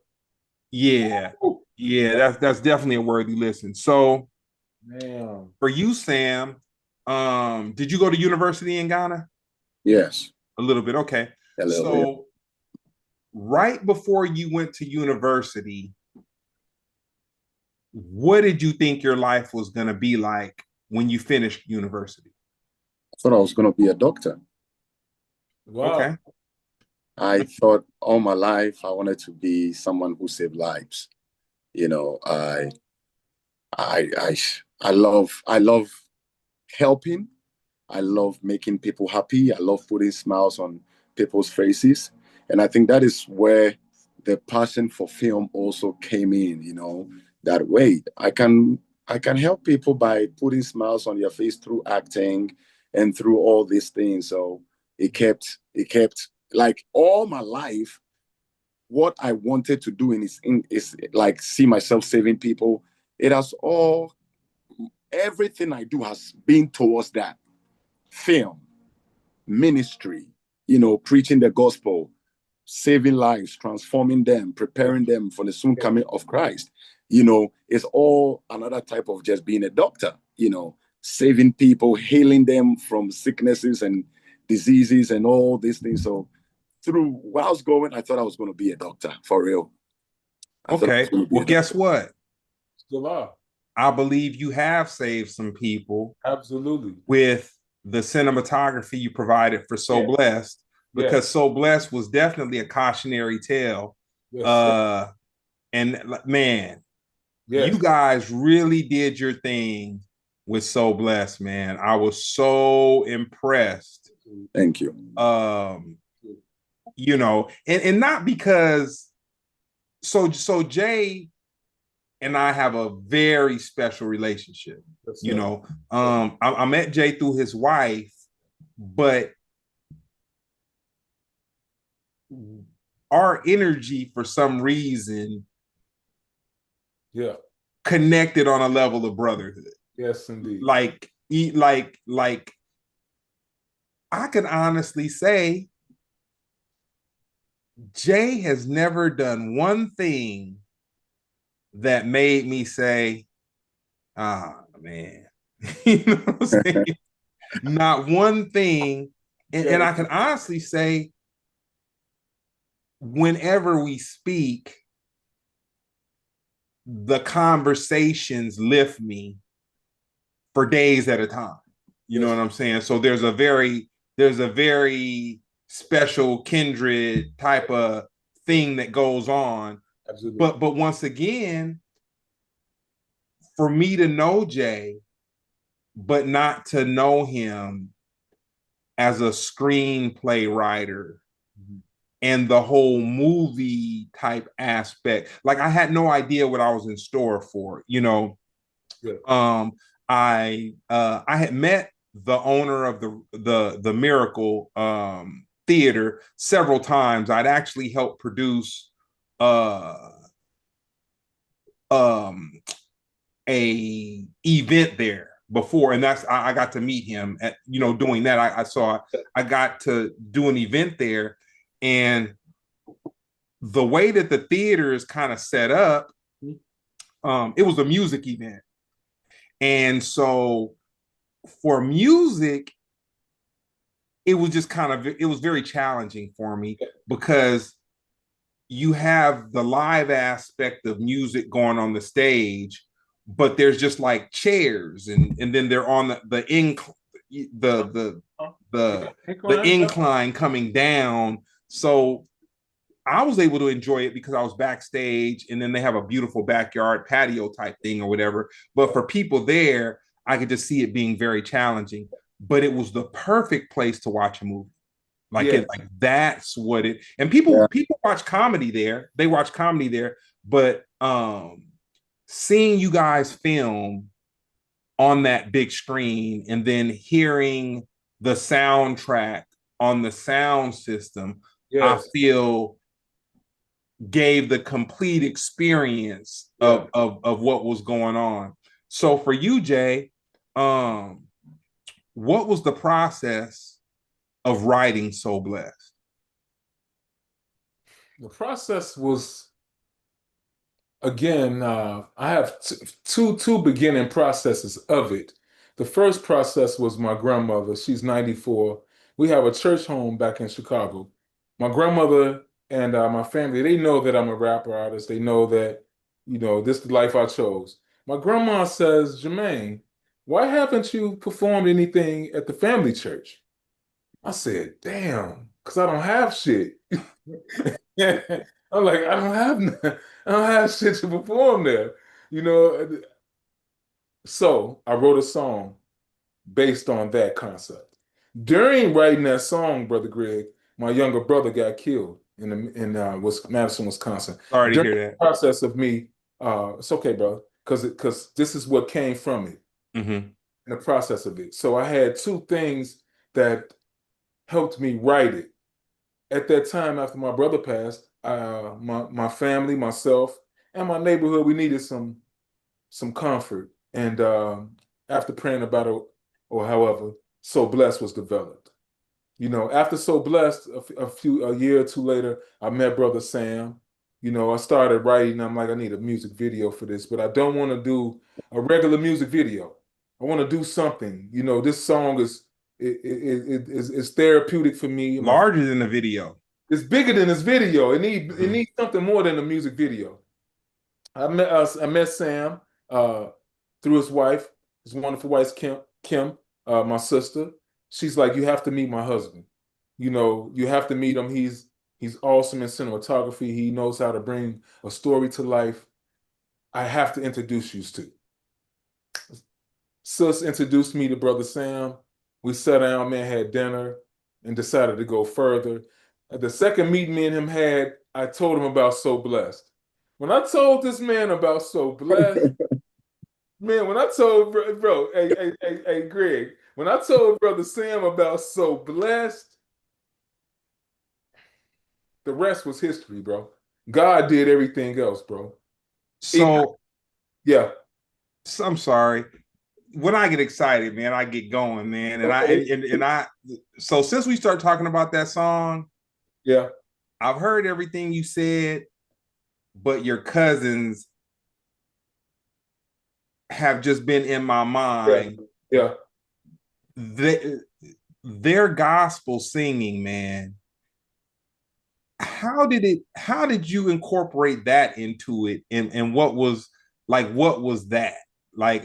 Yeah. Yeah, that's definitely a worthy listen. So Man. for you, Sam, did you go to university in Ghana? Yes, A little bit, okay. a little bit. So right before you went to university, what did you think your life was going to be like when you finished university? I thought I was going to be a doctor. Wow. Okay. I thought all my life I wanted to be someone who saved lives. You know, I, I, I love helping. I love making people happy. I love putting smiles on people's faces. And I think that is where the passion for film also came in, that way I can help people by putting smiles on your face through acting and through all these things. So it kept like all my life, what I wanted to do is like see myself saving people. It has all everything I do has been towards that film, ministry, preaching the gospel, saving lives, transforming them, preparing them for the soon coming of Christ. It's all another type of just being a doctor, saving people, healing them from sicknesses and diseases and all these things. So through where I was going, I thought I was going to be a doctor for real. I thought I was Okay. going to be Well, a guess doctor. what? Still are. I believe you have saved some people Absolutely. with the cinematography you provided for So Yeah. Blessed, Yes. because So Blessed was definitely a cautionary tale. Yes, sir. Uh, and man, you Yes. guys really did your thing with So Blessed, man. I was so impressed. Thank you. Um, and not because so Jay and I have a very special relationship. Yes, You sir. know, I met Jay through his wife, but our energy for some reason Yeah. connected on a level of brotherhood. Yes, indeed. Like I can honestly say Jay has never done one thing that made me say, ah man. You know what I'm saying? Not one thing. And Yeah. I can honestly say, whenever we speak, the conversations lift me for days at a time. You know Yes. what I'm saying? So there's a very special kindred type of thing that goes on. Absolutely. But once again, for me to know Jay, but not to know him as a screenplay writer Mhm. and the whole movie type aspect, like I had no idea what I was in store for. Yeah. I had met the owner of the Miracle Theater several times. I'd actually helped produce uh um a event there before, and that's I got to meet him at doing that. I got to do an event there, and the way that the theater is kind of set up, it was a music event, and so for music, it was very challenging for me because you have the live aspect of music going on the stage, but there's just like chairs, and then they're on the the the incline coming down. So I was able to enjoy it because I was backstage, and then they have a beautiful backyard patio type thing or whatever. But for people there, I could just see it being very challenging. But it was the perfect place to watch a movie. Yes. Like that's what it. And Yeah. people watch comedy there. They watch comedy there, but seeing you guys film on that big screen and then hearing the soundtrack on the sound system, I Yes. feel gave the complete experience Yeah. of what was going on. So for you, Jay, um, what was the process of writing So Blessed? The process was Again, I have two beginning processes of it. The first process was my grandmother. She's 94. We have a church home back in Chicago. My grandmother and my family, they know that I'm a rapper artist. They know that, this is the life I chose. My grandma says, Jermaine, why haven't you performed anything at the family church? I said, damn, because I don't have shit. I'm like, I don't have shit to perform there, you know. So I wrote a song based on that concept. During writing that song, Brother Greg, my younger brother got killed in Madison, Wisconsin. Sorry to During hear the that. process of me, it's okay, brother, because this is what came from it Mm-hmm. in the process of it. So I had two things that helped me write it. At that time, after my brother passed, my family, myself, and my neighborhood, we needed some comfort. And after praying about it, or however, So Blessed was developed. After So Blessed, a year or two later, I met Brother Sam. I started writing. I'm like, I need a music video for this, but I don't want to do a regular music video. I want to do something. This song is therapeutic for me. Larger than the video. It's bigger than this video. It Mhm. needs something more than a music video. I met Sam through his wife, his wonderful wife Kim, my sister. She's like, you have to meet my husband. You have to meet him. He's awesome in cinematography. He knows how to bring a story to life. I have to introduce you to. Sis introduced me to Brother Sam. We sat down, man, had dinner, and decided to go further. At the second meeting me and him had, I told him about So Blessed. When I told this man about So Blessed, man, when I told bro, hey, Greg, when I told Brother Sam about So Blessed, the rest was history, bro. God did everything else, bro. It, So, yeah. so I'm sorry. When I get excited, man, I get going, man. And I Okay. and I so since we start talking about that song, Yeah. I've heard everything you said, but your cousins have just been in my Yeah. mind. Yeah. They, their gospel singing, man. How did you incorporate that into it? And what was that? Like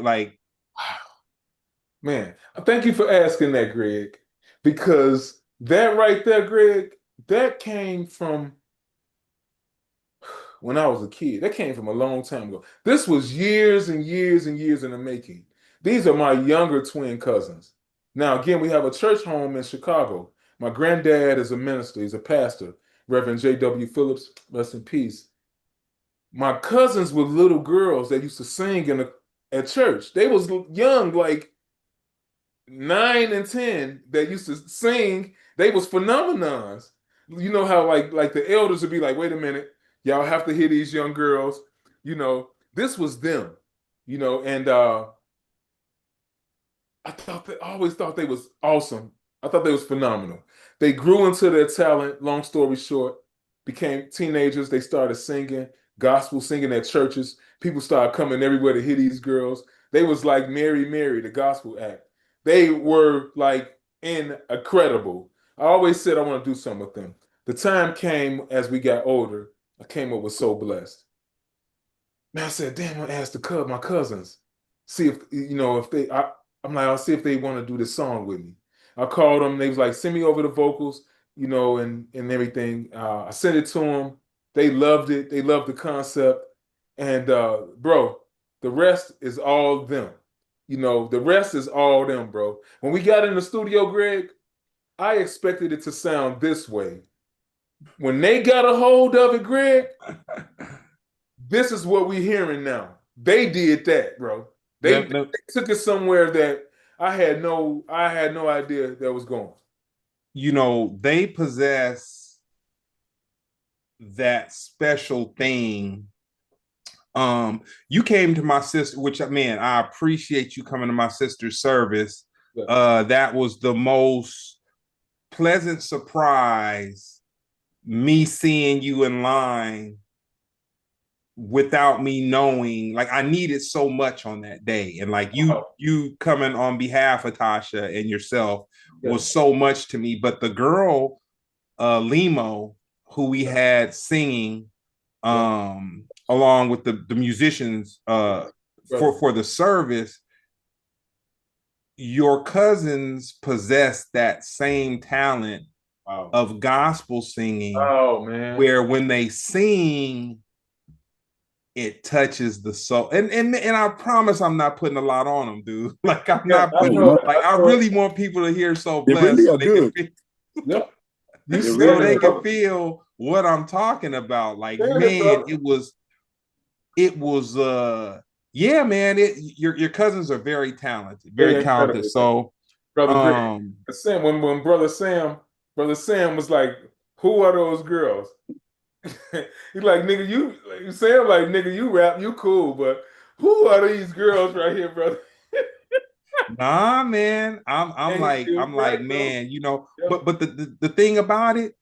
Man, thank you for asking that, Greg, because that right there, Greg, that came from when I was a kid. That came from a long time ago. This was years and years and years in the making. These are my younger twin cousins. Now, again, we have a church home in Chicago. My granddad is a minister, he's a pastor, Reverend J.W. Phillips, rest in peace. My cousins were little girls that used to sing at church. They was young, like 9 and 10, that used to sing. They was phenomenons. You know how like the elders would be like, wait a minute, y'all have to hear these young girls. This was them. And I always thought they was awesome. I thought they was phenomenal. They grew into their talent. Long story short, became teenagers. They started singing gospel, singing at churches. People started coming everywhere to hear these girls. They was like Mary, Mary, the gospel act. They were like incredible. I always said I want to do something with them. The time came as we got older. I came up with So Blessed. Man, I said, damn, I asked my cousins, see if if I'm like, I'll see if they want to do this song with me. I called them. They was like, send me over the vocals, and everything. I sent it to them. They loved it. They loved the concept. And bro, the rest is all them. The rest is all them, bro. When we got in the studio, Greg, I expected it to sound this way. When they got a hold of it, Greg, this is what we're hearing now. They did that, bro. They, the, they the took it somewhere that I had no idea that was going. they possess that special thing. You came to my sister, which man, I appreciate you coming to my sister's service. Yeah. That was the most pleasant surprise, me seeing you in line without me knowing, like I needed so much on that day. And like Oh, you coming on behalf of Tasha and yourself yeah, was so much to me. But the girl, Limo, who we had singing yeah, along with the musicians brother. for the service, your cousins possess that same talent Wow. of gospel singing, Oh man. where when they sing, it touches the soul. And I promise I'm not putting a lot on them, dude. Like I'm Yeah, not I putting, No, know. like I I know. really want people to hear So they Blessed really so are they can good. feel, Yeah, you They said so really it, they are can good. brother. feel what I'm talking about. Like, You said it, man, brother. it was yeah, man. Your cousins are very talented, very They talented. incredibly talented. So Brother Greg. um Sam, when brother Sam was like, "Who are those girls?" He's like, "Nigga, you." Like, Sam like, "Nigga, you rap, you cool, but who are these girls right here, brother?" nah, man. I'm And like, he was I'm like, right though. man, Yeah, but the thing about it,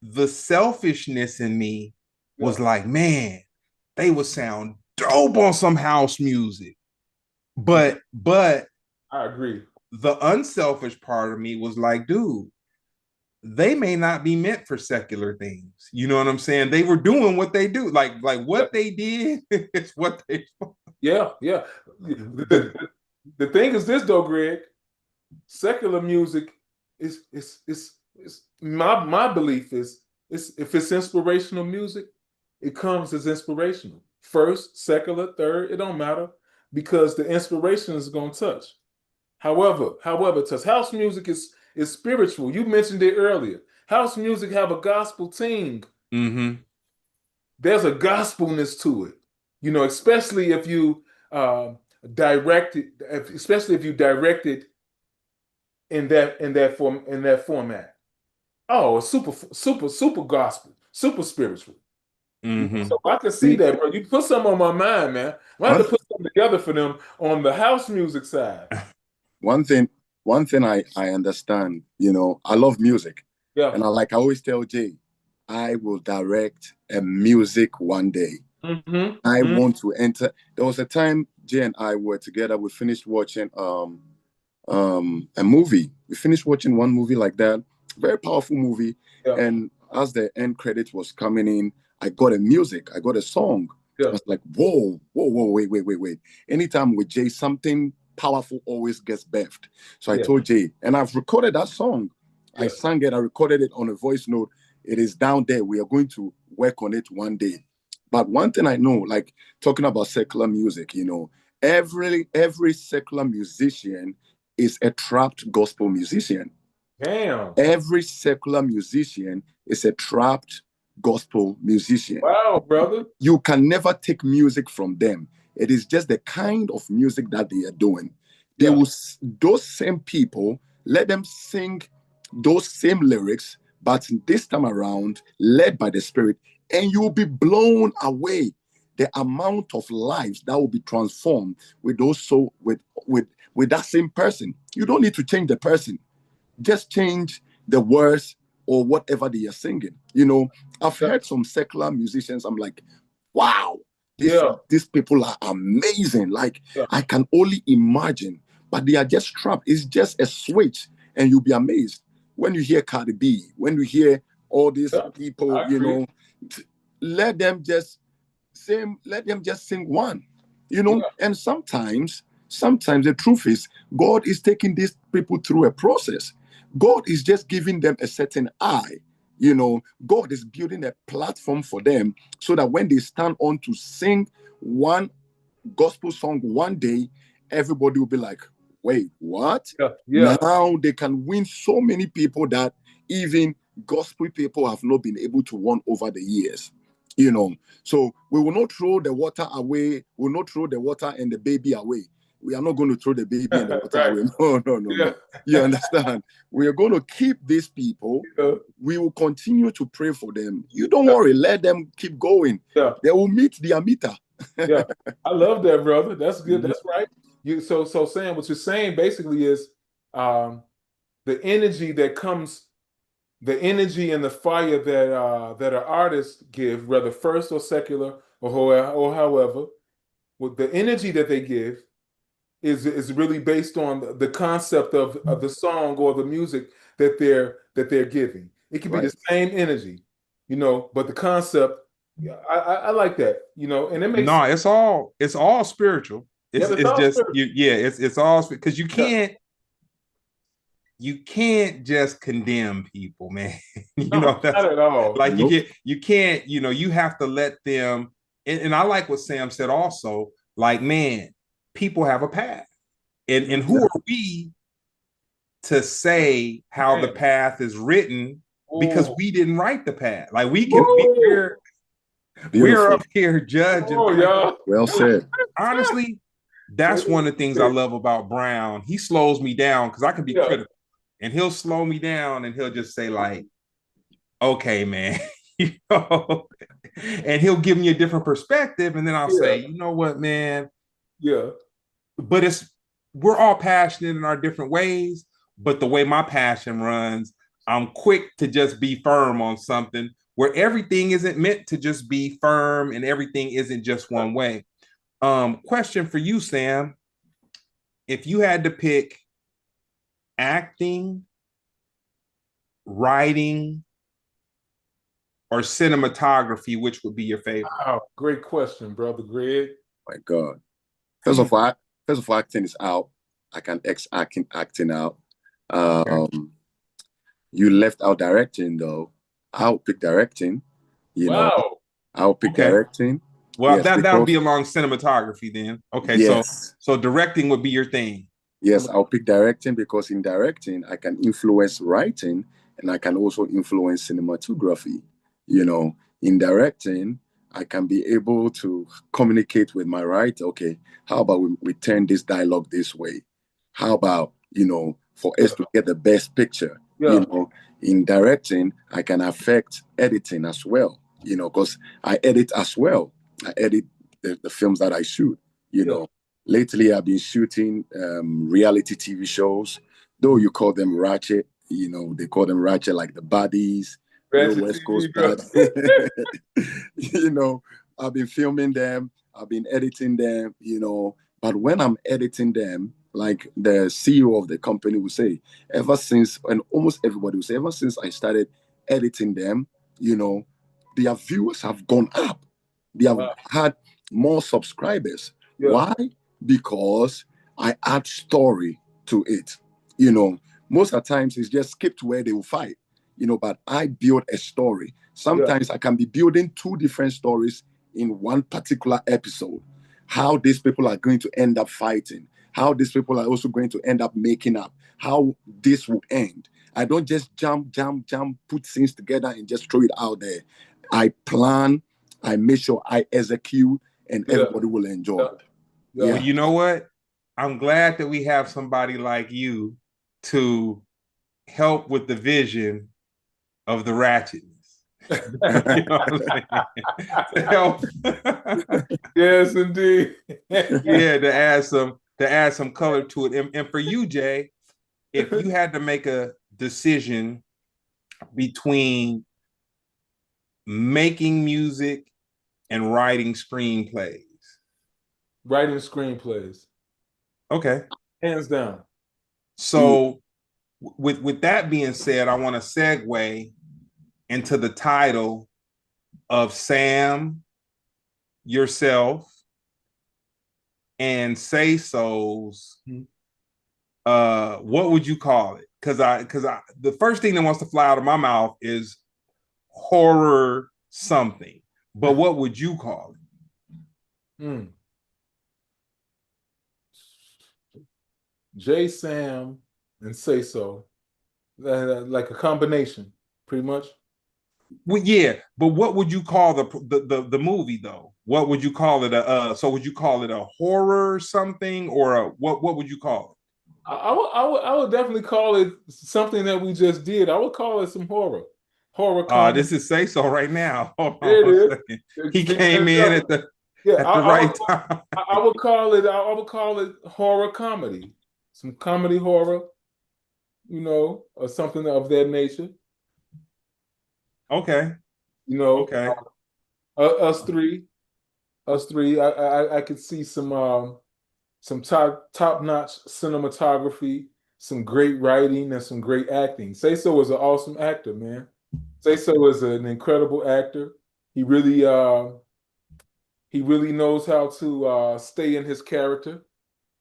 the selfishness in me yeah, was like, man, they would sound dope on some house music. But I agree. the unselfish part of me was like, dude, they may not be meant for secular things. You know what I'm saying? They were doing what they do. Like Yeah, what they did is what they yeah, yeah. The thing is this though, Greg. Secular music is my belief is if it's inspirational music, it comes as inspirational. First, secular, third, it don't matter because the inspiration is gonna touch. However, touch house music is spiritual. You mentioned it earlier. House music have a gospel ting. mm-hmm. There's a gospelness to it. You know, especially if you direct it, especially if you direct it in that format. Oh, it's super gospel, super spiritual. You know, Mm-hmm. so I can see See, that, bro. You put something on my mind, man. I have one to put something together for them on the house music side. one thing one thing I understand, I love music. Yeah. And I always tell Jay, I will direct a music one day. Mm-hmm. I Mm-hmm. want to enter. There was a time Jay and I were together. We finished watching a movie. We finished watching one movie like that, very powerful movie. Yeah. And as the end credit was coming in, I got a music, I got a song. I Yeah. was like, whoa, whoa, whoa, wait. Anytime with Jay, something powerful always gets birthed. So I Yeah. told Jay, and I've recorded that song. I Yeah. sang it, I recorded it on a voice note. It is down there. We are going to work on it one day. But one thing I know, like talking about secular music, every secular musician is a trapped gospel musician. Damn. Every secular musician is a trapped gospel musician. Wow, brother. You can never take music from them. It is just the kind of music that they are doing. They Yeah. will, those same people, let them sing those same lyrics, but this time around, led by the Spirit, and you will be blown away. The amount of lives that will be transformed with those so with that same person. You don't need to change the person, just change the words or whatever they are singing. I've Yeah. heard some secular musicians. I'm like, wow, Yeah. these people are amazing. Like Yeah. I can only imagine, but they are just trapped. It's just a switch, and you'll be amazed when you hear Cardi B, when you hear all these Yeah. people. I agree. Let them just sing. Let them just sing one. Yeah. And sometimes the truth is God is taking these people through a process. God is just giving them a certain eye. God is building a platform for them so that when they stand on to sing one gospel song one day, everybody will be like, wait, what? Yeah. Yeah. Now they can win so many people that even gospel people have not been able to win over the years. So we will not throw the water away, we will not throw the water and the baby away. We are not going to throw the baby and the water Right. away. No, no, no, Yeah. no. You understand? We are going to keep these people. Yeah. We will continue to pray for them. You don't worry, let them keep going. Yeah. They will meet their meter. Yeah. I love that, brother. That's good. Mhm. That's right. So saying what you're saying basically is um the energy that comes the energy and the fire that an artist give, whether first or secular or however, with the energy that they give is really based on the concept of the song or the music that they're giving. It could be Right. the same energy, but the concept, yeah, I like that, and it makes No, it's all spiritual. yeah, It's it's it's all just spiritual. you, yeah, it's all because you Yeah. can't you can't just condemn people, man. No, That's not at all. like Nope. you can't, you have to let them, and I like what Sam said also, like, man, people have a path. And Mhm. who are we to say how the Man. path is written because Oh, we didn't write the path? Like woo! we're Beautiful. up here judging. Oh, Like, y'all. Well said. honestly, that's one of the things I love about Brown. He slows me down because I can be Yeah, critical, and he'll slow me down and he'll just say, like, okay, man, you know, and he'll give me a different perspective. And then I'll yeah, say, you know what, man, yeah, but we're all passionate in our different ways. But the way my passion runs, I'm quick to just be firm on something where everything isn't meant to just be firm and everything isn't just one way. Question for you, Sam. If you had to pick acting, writing, or cinematography, which would be your favorite? wow, great question, brother Greg. My God. First of all, acting is out. I can acting out. Okay. Um, you left out directing though. I'll pick directing. You know, Wow. I'll pick Okay. directing. Well, Yes, that would be because along cinematography then. Okay, yes, so directing would be your thing. yes, I'll pick directing because in directing I can influence writing and I can also influence cinematography. In directing, I can be able to communicate with my writer. Okay, how about we turn this dialogue this way? How about, for Yeah, us to get the best picture? yeah, In directing, I can affect editing as well, because I edit as well. I edit the films that I shoot, you yeah. know. Lately, I've been shooting reality TV shows, though you call them ratchet, they call them ratchet like the baddies, Ratchet West TV, Coast bro. bad. you know, I've been filming them, I've been editing them, but when I'm editing them, like the CEO of the company will say, ever since, and almost everybody will say, ever since I started editing them, you know, their viewers have gone up. They have Wow. had more subscribers. Yeah, Why? Because I add story to it. You know, most of the times it's just skip to where they will fight, but I build a story. yeah, Sometimes I can be building two different stories in one particular episode. How these people are going to end up fighting, how these people are also going to end up making up, how this will end. I don't just jump, put things together and just throw it out there. I plan, I make sure I execute, and yeah, everybody will enjoy. yeah, yeah. Well, Yeah. you know what? I'm glad that we have somebody like you to help with the vision of the ratchetness. You know what I'm saying? To help. Yes, indeed. Yeah, to add some color to it. And for you, Jay, if you had to make a decision between making music and writing screenplays. Writing screenplays, Okay. hands down. So with that being said, I want to segue into the title of Sam, yourself, and Say So's. Mhm. What would you call it? Because I the first thing that wants to fly out of my mouth is horror something. But what would you call it? Mm. J Sam and Say So, like a combination, pretty much. Well, yeah, but what would you call the movie though? What would you call it? So would you call it a horror something or what would you call I would definitely call it something that we just did. I would call it some horror it? comedy. This is Say So right now. Hold on There one it second. is. He came in at the Yeah, at the right time. I would call it. I would call it horror comedy. Some comedy horror, or something of that nature. Okay. You know, Okay. us three, us three. I could see some top notch cinematography, some great writing, and some great acting. Say So is an awesome actor, man. Say So is an incredible actor. He really he really knows how to stay in his character.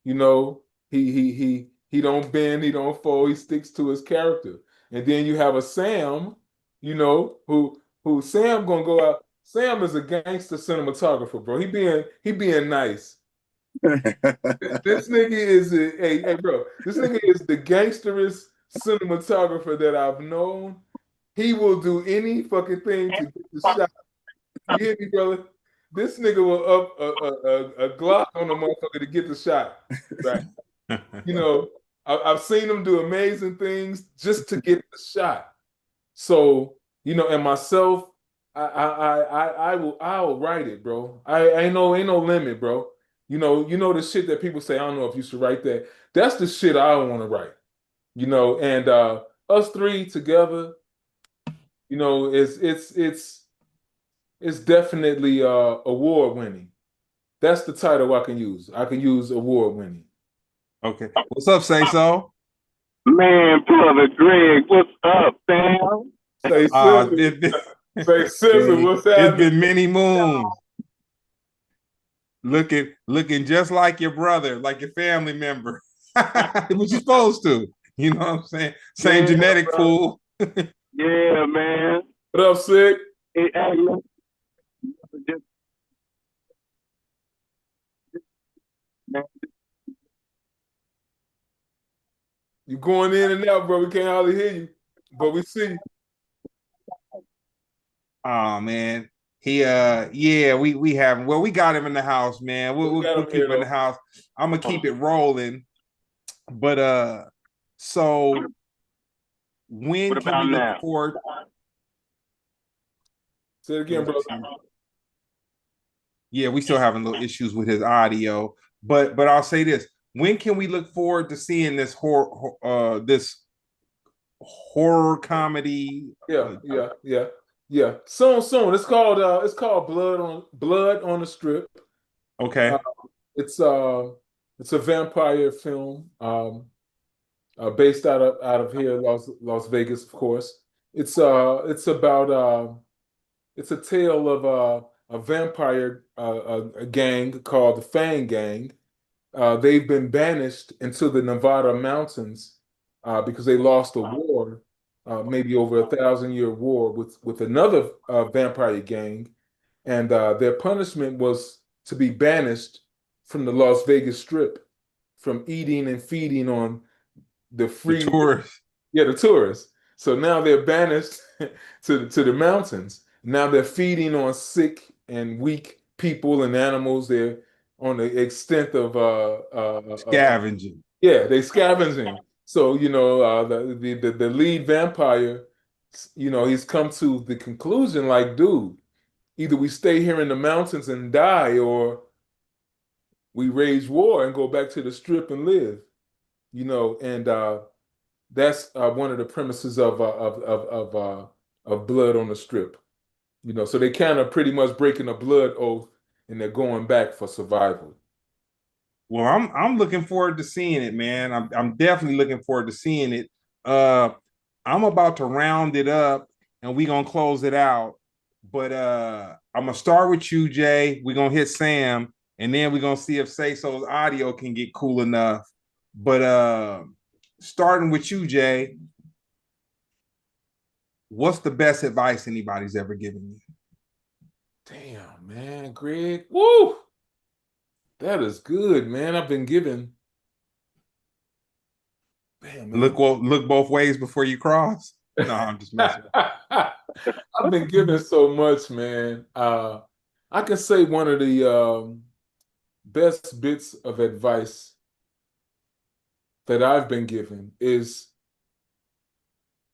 You know, he don't bend, he don't fold, he sticks to his character. And then you have a Sam, you know, who Sam gonna go out. Sam is a gangster cinematographer, bro. He being nice. This nigga is hey bro. This nigga is the gangsterest cinematographer that I've known. He will do any fucking thing to get the shot. You hear me, brother? This nigga will up a Glock on the motherfucker to get the shot. Right. You know, I've seen him do amazing things just to get the shot. So, you know, and myself, I'll write it, bro. I ain't no limit, bro. You know the shit that people say, I don't know if you should write that. That's the shit I want to write. You know, and us three together, you know, it's definitely award winning. That's the title I can use. I can use award winning. Okay. What's up, Say So? Man, brother Greg, what's up, fam? Say Uh, Scissor. it, Say Scissor, what's it's happening? been many moons. Looking just like your brother, like your family member. What you supposed to? You know what I'm saying? Same Yeah, genetic bro. pool. Yeah, man. What up, Sick? Hey, man, just, man, You going in and out, bro. We can't hardly hear you, but we see you. Oh man. He yeah, we have him. Well, we got him in the house, man. We got We'll him here keep him in the though. house. I'm gonna keep it rolling. But so when what can about we look now? forward? Say it again, bro. Yeah, we still having little issues with his audio. But I'll say this: when can we look forward to seeing this horror comedy? Yeah. Soon. It's called Blood on the Strip. Uh, Okay, it's uh it's a vampire film based out of here, Las Vegas, of course. It's about it's a tale of a vampire a gang called the Fang Gang. They've been banished into the Nevada mountains because they lost a war, maybe over 1,000 year war with another vampire gang, and their punishment was to be banished from the Las Vegas Strip, from eating and feeding on the the free, tourist. yeah, the tourists. So now they're banished to the mountains. Now they're feeding on sick and weak people and animals. They're on the extent of Scavenging. yeah, they scavenging. So you know the lead vampire, you know, he's come to the conclusion like, dude, either we stay here in the mountains and die, or we wage war and go back to the strip and live. You know, and that's one of the premises of Blood on the Strip. You know, so they kind of pretty much breaking a blood oath and they're going back for survival. Well, I'm looking forward to seeing it, man. I'm definitely looking forward to seeing it. Uh, I'm about to round it up, and we gonna close it out. But I'm gonna start with you, Jay. We're gonna hit Sam, and then we're gonna see if Say So's audio can get cool enough. But starting with you, Jay, what's the best advice anybody's ever given you? Damn, man, Greg. Woo! That is good, man. I've been given. Damn, man. Look both ways before you cross. No, I'm just messing. I've been given so much, man. I can say one of the best bits of advice that I've been given is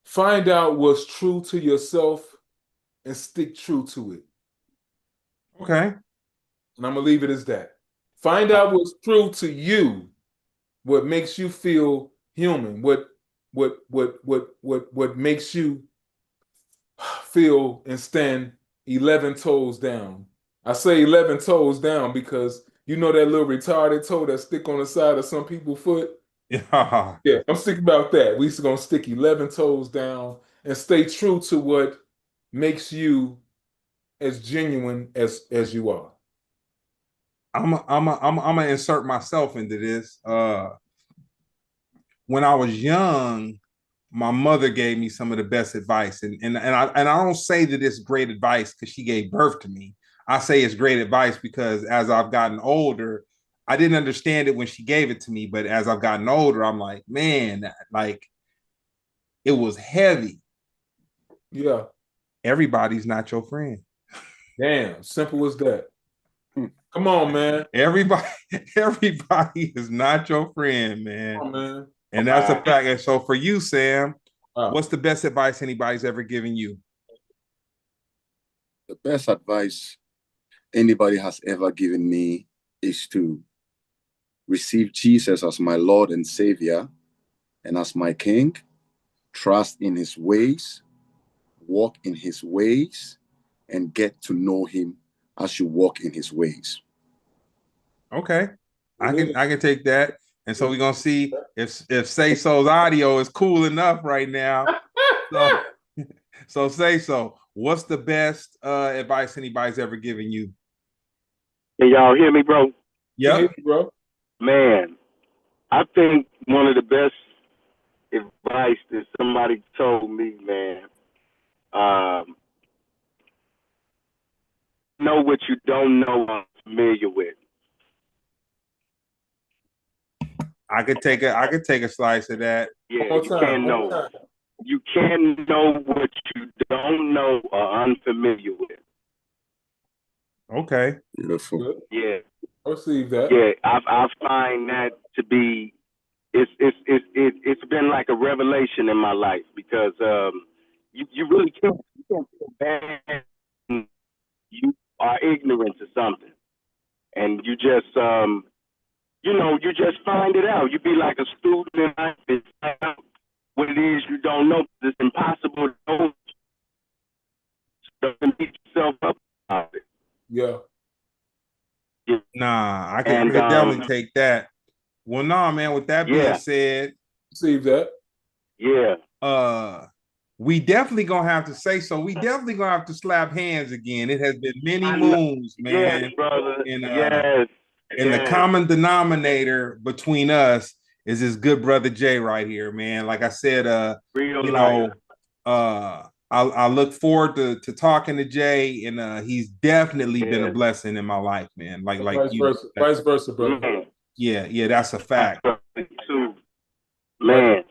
find out what's true to yourself and stick true to it. Okay. And I'm gonna leave it as that. Find out what's true to you, what makes you feel human, what makes you feel and stand 11 toes down. I say 11 toes down because you know that little retarded toe that stick on the side of some people's foot? Yeah. Yeah, I'm sticking about that. We're gonna stick 11 toes down and stay true to what makes you as genuine as you are. I'm gonna insert myself into this. When I was young, my mother gave me some of the best advice, and I don't say that it's great advice because she gave birth to me. I say it's great advice because as I've gotten older, I didn't understand it when she gave it to me, but as I've gotten older, I'm like, man, like it was heavy. Yeah. Everybody's not your friend. Damn, simple as that. Hmm. Come on, man. Everybody is not your friend, man. Come on, man. And that's a fact. And so for you, Sam, Wow. what's the best advice anybody's ever given you? The best advice anybody has ever given me is to receive Jesus as my Lord and Savior and as my King, trust in his ways, walk in his ways, and get to know him as you walk in his ways. Okay. I can take that. And so we're gonna see if Say So's audio is cool enough right now. So Say So, what's the best advice anybody's ever given you? Can y'all hear me, bro? Yep. Bro. Man, I think one of the best advice that somebody told me, man, know what you don't know or familiar with. I could take a slice of that. Yeah, you can't know. You can't know what you don't know or unfamiliar with. Okay. Beautiful. Good. Yeah, I receive that. yeah. I find that to be it's been like a revelation in my life because you really can't feel bad when you are ignorant to something and you just you just find it out. You be like a student in life and find out what it is you don't know. It's impossible to know. So beat yourself up about it. Yeah. Nah, I And could definitely take that. Well, nah, man, with that being yeah, said, Receive that. yeah. we definitely gonna have to say so. We definitely gonna have to slap hands again. It has been many I know. moons, Yes, man. brother. And Yes. and the Yes. common denominator between us is this good brother Jay right here, man. Like I said, Real you life. know, I look forward to talking to Jay, and he's definitely been a Yes. blessing in my life, man. Like Vice you, versa. Vice versa, brother. Man. yeah, that's a fact. Too. Man.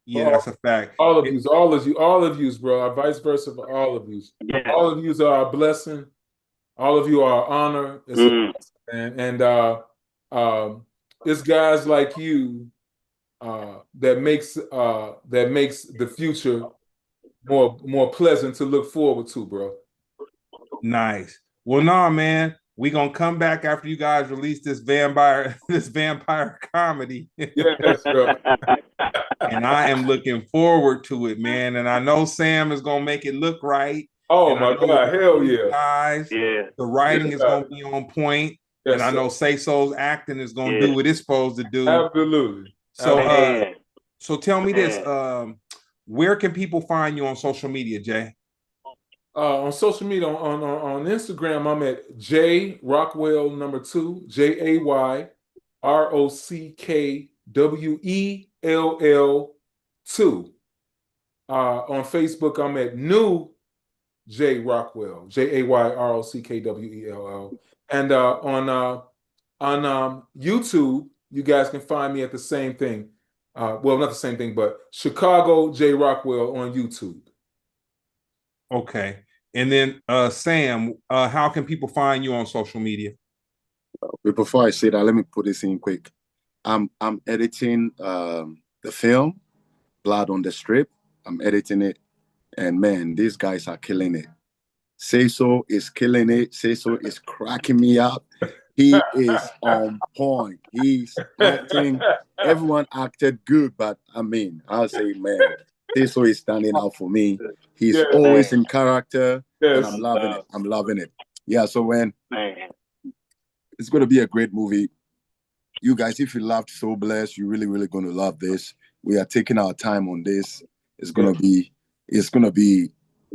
Yeah, that's a fact. All of you, bro. Our vice versa for all of you. Yes. All of you are a blessing. All of you are honor. It's a blessing, and it's guys like you that makes the future more pleasant to look forward to, bro. Nice. Well, nah, man. We gonna come back after you guys release this vampire comedy. Yes, bro. And I am looking forward to it, man. And I know Sam is gonna make it look right. Oh And I my know God, hell yeah. guys, Yeah. the writing Yes, is gonna be on point. Yes, And I know sir. Say So's acting is gonna Yeah. do what it's supposed to do. Absolutely. So Man. so tell me this. Man. Where can people find you on social media, Jay? On social media, on Instagram, I'm at J Rockwell #2, JAYROCKWELL2. On Facebook, I'm at New J Rockwell, JAYROCKWELL. And on YouTube, you guys can find me at the same thing. Well, not the same thing, but Chicago J Rockwell on YouTube. Okay. And then Sam, how can people find you on social media? But before I say that, let me put this in quick. I'm editing the film, Blood on the Strip. I'm editing it, and man, these guys are killing it. Say So is killing it. Say So is cracking me up. He is on point. He's acting. Everyone acted good, but I mean, I'll say, man, Say So is standing out for me. He's Yeah, always man. in character, and yes. I'm loving it. I'm loving it. Yeah, so when Man. it's going to be a great movie. You guys, if you loved So Blessed, you're really, really going to love this. We are taking our time on this. It's going to be,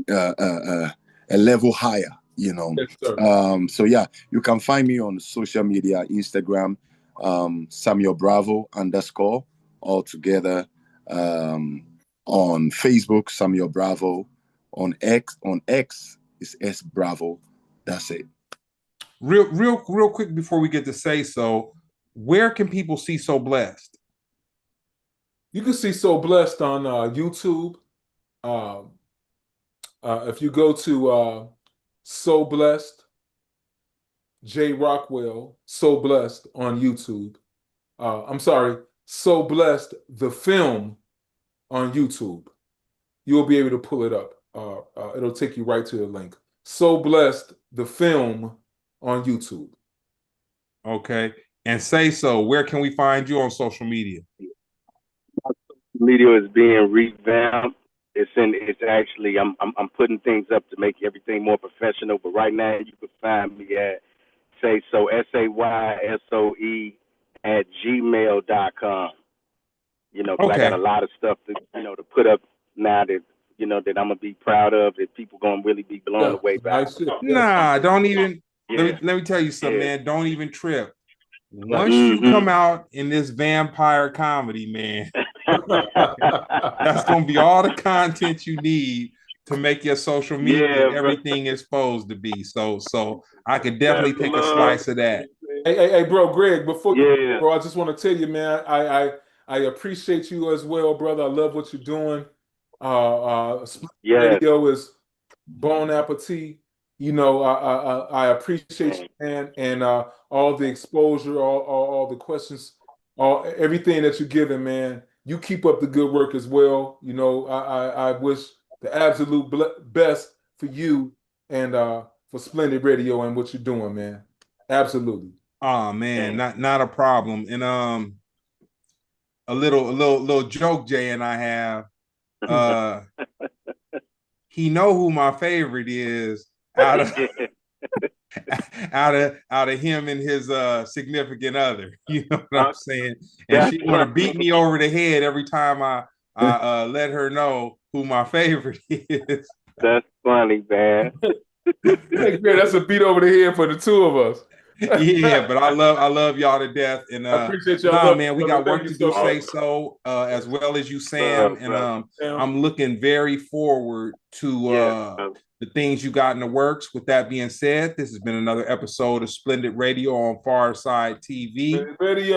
a level higher, you know. Yes, sir. So yeah, you can find me on social media, Instagram, Samuel Bravo _ all together. On Facebook, Samuel Bravo. On X is S Bravo. That's it. Real quick before we get to Say So, where can people see So Blessed? You can see So Blessed on YouTube. Um, if you go to So Blessed, J Rockwell, So Blessed on YouTube. I'm sorry, So Blessed, the film on YouTube. You'll be able to pull it up. It'll take you right to the link. So Blessed, the film on YouTube. Okay. And Say So, where can we find you on social media? Media is being revamped. It's actually I'm putting things up to make everything more professional. But right now you can find me at SaySoe @gmail.com. Because I got a Okay. lot of stuff to to put up now that that I'm gonna be proud of, that people gonna really be blown Yeah, away by. nice shit. Yes. Nah, don't even Yeah. let me tell you something, Yeah. man. Don't even trip. Right. Once you come out in this vampire comedy, man, that's gonna be all the content you need to make your social media Yeah, bro. everything it's supposed to be. So I could definitely That's take a love. slice of that. Hey, bro, Greg, before Yeah. bro, I just want to tell you, man, I appreciate you as well, brother. I love what you're doing. Splendid Yes. Radio is bon appetit. I appreciate you, man, and all the exposure, all the questions, everything that you're giving, man. You keep up the good work as well. I wish the absolute best for you and for Splendid Radio and what you're doing, man. Absolutely. Oh man, not a problem. And a little joke Jay and I have. He know who my favorite is out of out of him and his significant other. You know what I'm saying? And she want to beat me over the head every time I let her know who my favorite is. That's funny, man. Hey, Greg, that's a beat over the head for the two of us. Yeah, but I love y'all to death. And I appreciate y'all. nah, man, we got Thank work you to do. so Say much. So, as well as you, Sam. And Sam. I'm looking very forward to the things you got in the works. With that being said, this has been another episode of Splendid Radio on Farside TV. Radio.